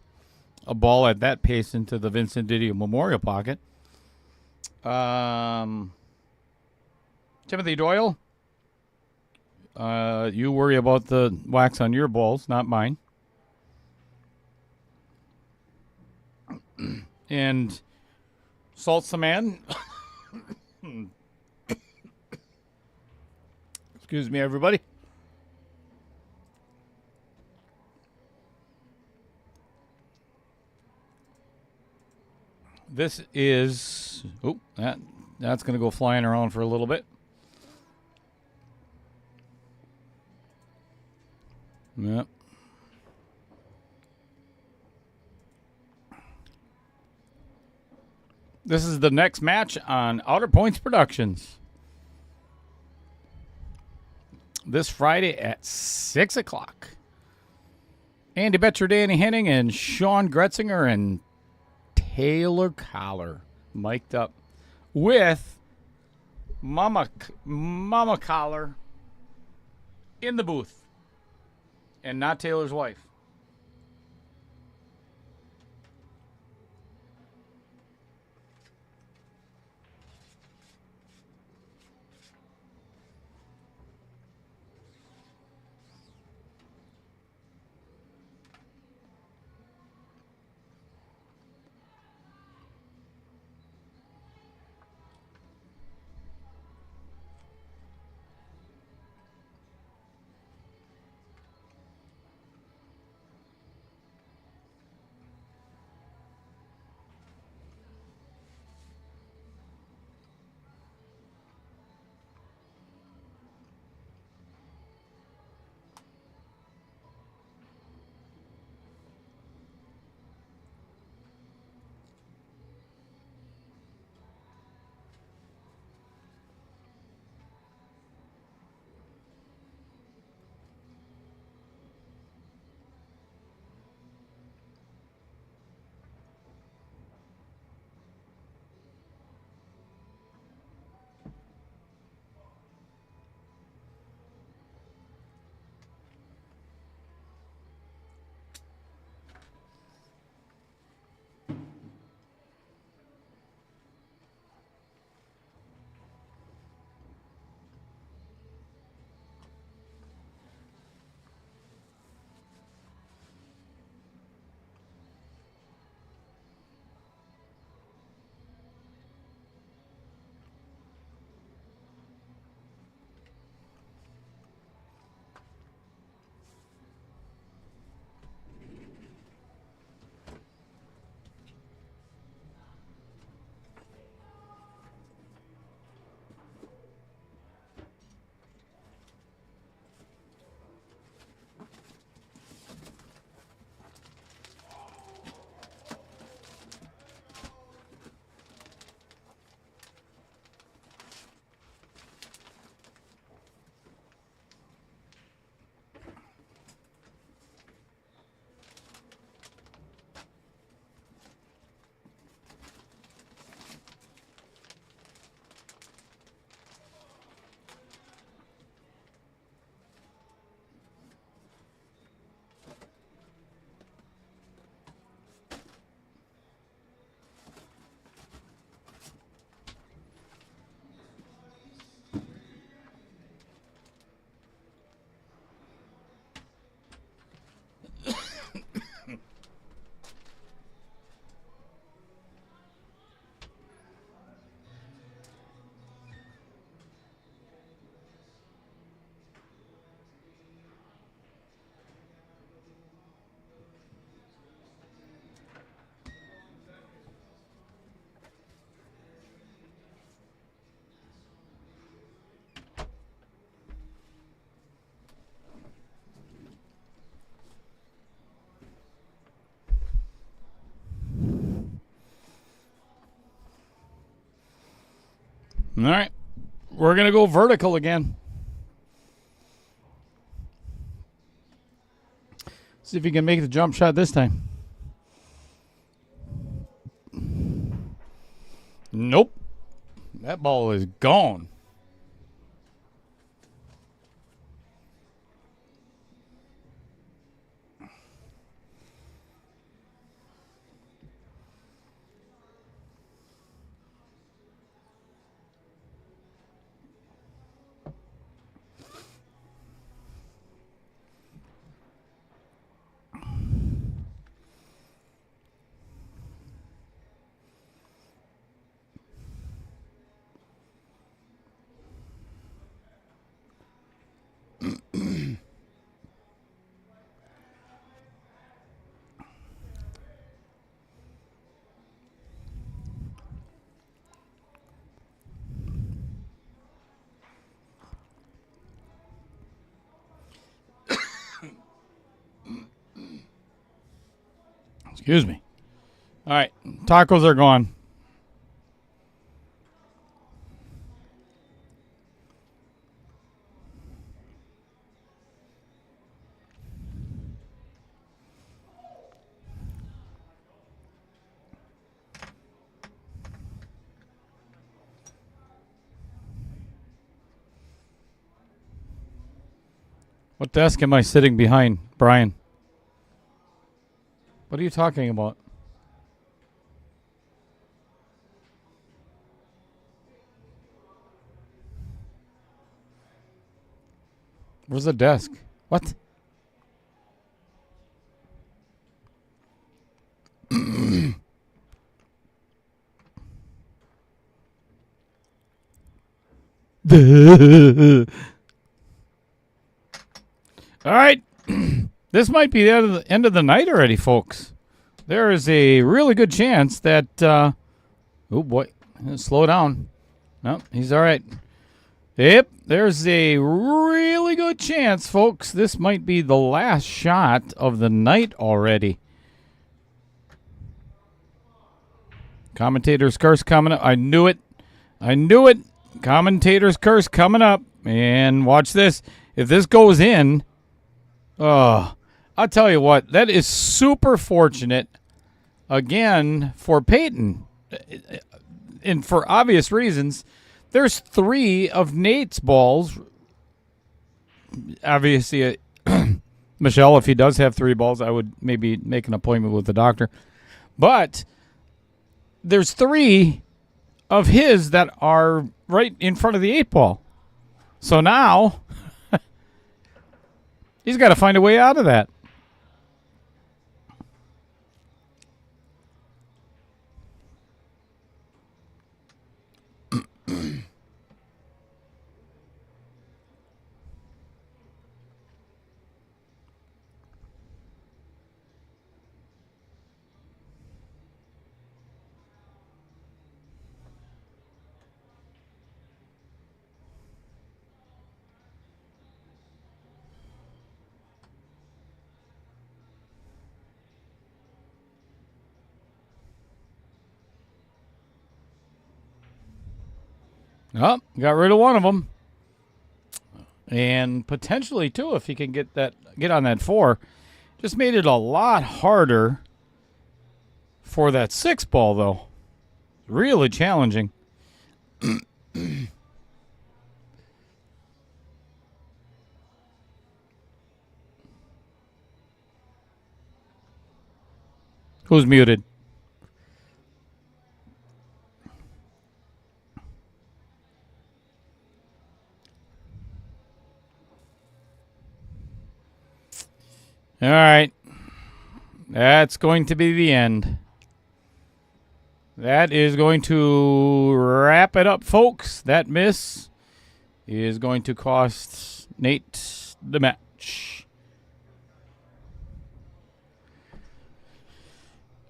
[SPEAKER 4] ball at that pace into the Vincent Didio Memorial Pocket. Timothy Doyle, you worry about the wax on your balls, not mine. And Salt's the man. Excuse me, everybody. This is... Oh, that's going to go flying around for a little bit. Yep. This is the next match on Outer Points Productions. This Friday at 6 o'clock. Andy Betcher, Danny Henning, and Sean Gretzinger and Taylor Collar mic'd up with Mama Collar in the booth. And not Taylor's wife. All right. We're going to go vertical again. See if he can make the jump shot this time. Nope. That ball is gone. Excuse me. All right, tacos are gone. What desk am I sitting behind, Brian? What are you talking about? Where's the desk? What? All right. This might be the end of the night already, folks. There is a really good chance that. Oh, boy. Slow down. No, he's all right. Yep. There's a really good chance, folks. This might be the last shot of the night already. Commentator's curse coming up. I knew it. I knew it. Commentator's curse coming up. And watch this. If this goes in, I'll tell you what, that is super fortunate, again, for Payton. And for obvious reasons, there's 3 of Nate's balls. Obviously, Michelle, if he does have 3 balls, I would maybe make an appointment with the doctor. But there's 3 of his that are right in front of the 8 ball. So now he's got to find a way out of that. Oh, got rid of one of them. And potentially, too, if he can get on that 4. Just made it a lot harder for that 6 ball, though. Really challenging. Who's muted? All right. That's going to be the end. That is going to wrap it up, folks. That miss is going to cost Nate the match.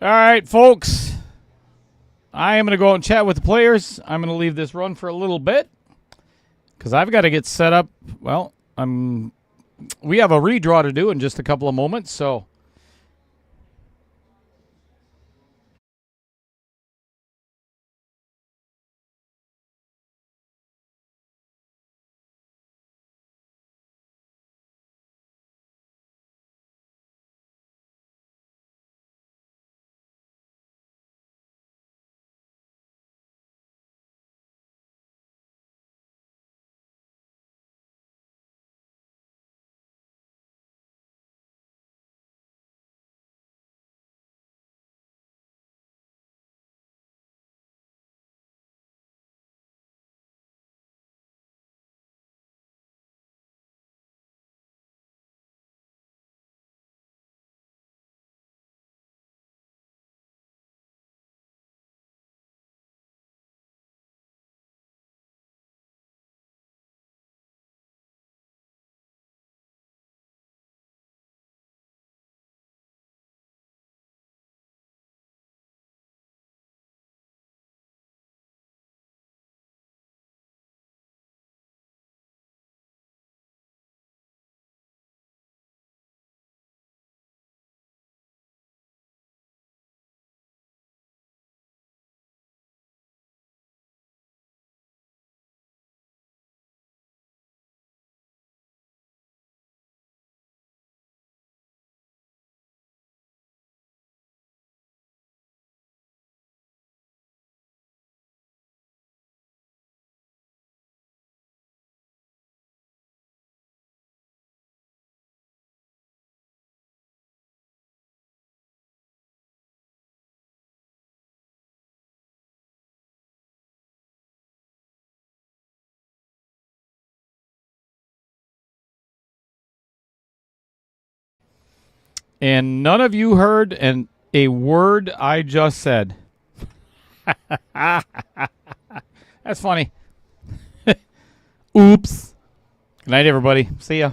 [SPEAKER 4] All right, folks. I am going to go out and chat with the players. I'm going to leave this run for a little bit because I've got to get set up. Well, we have a redraw to do in just a couple of moments, so And none of you heard a word I just said. That's funny. Oops. Good night, everybody. See ya.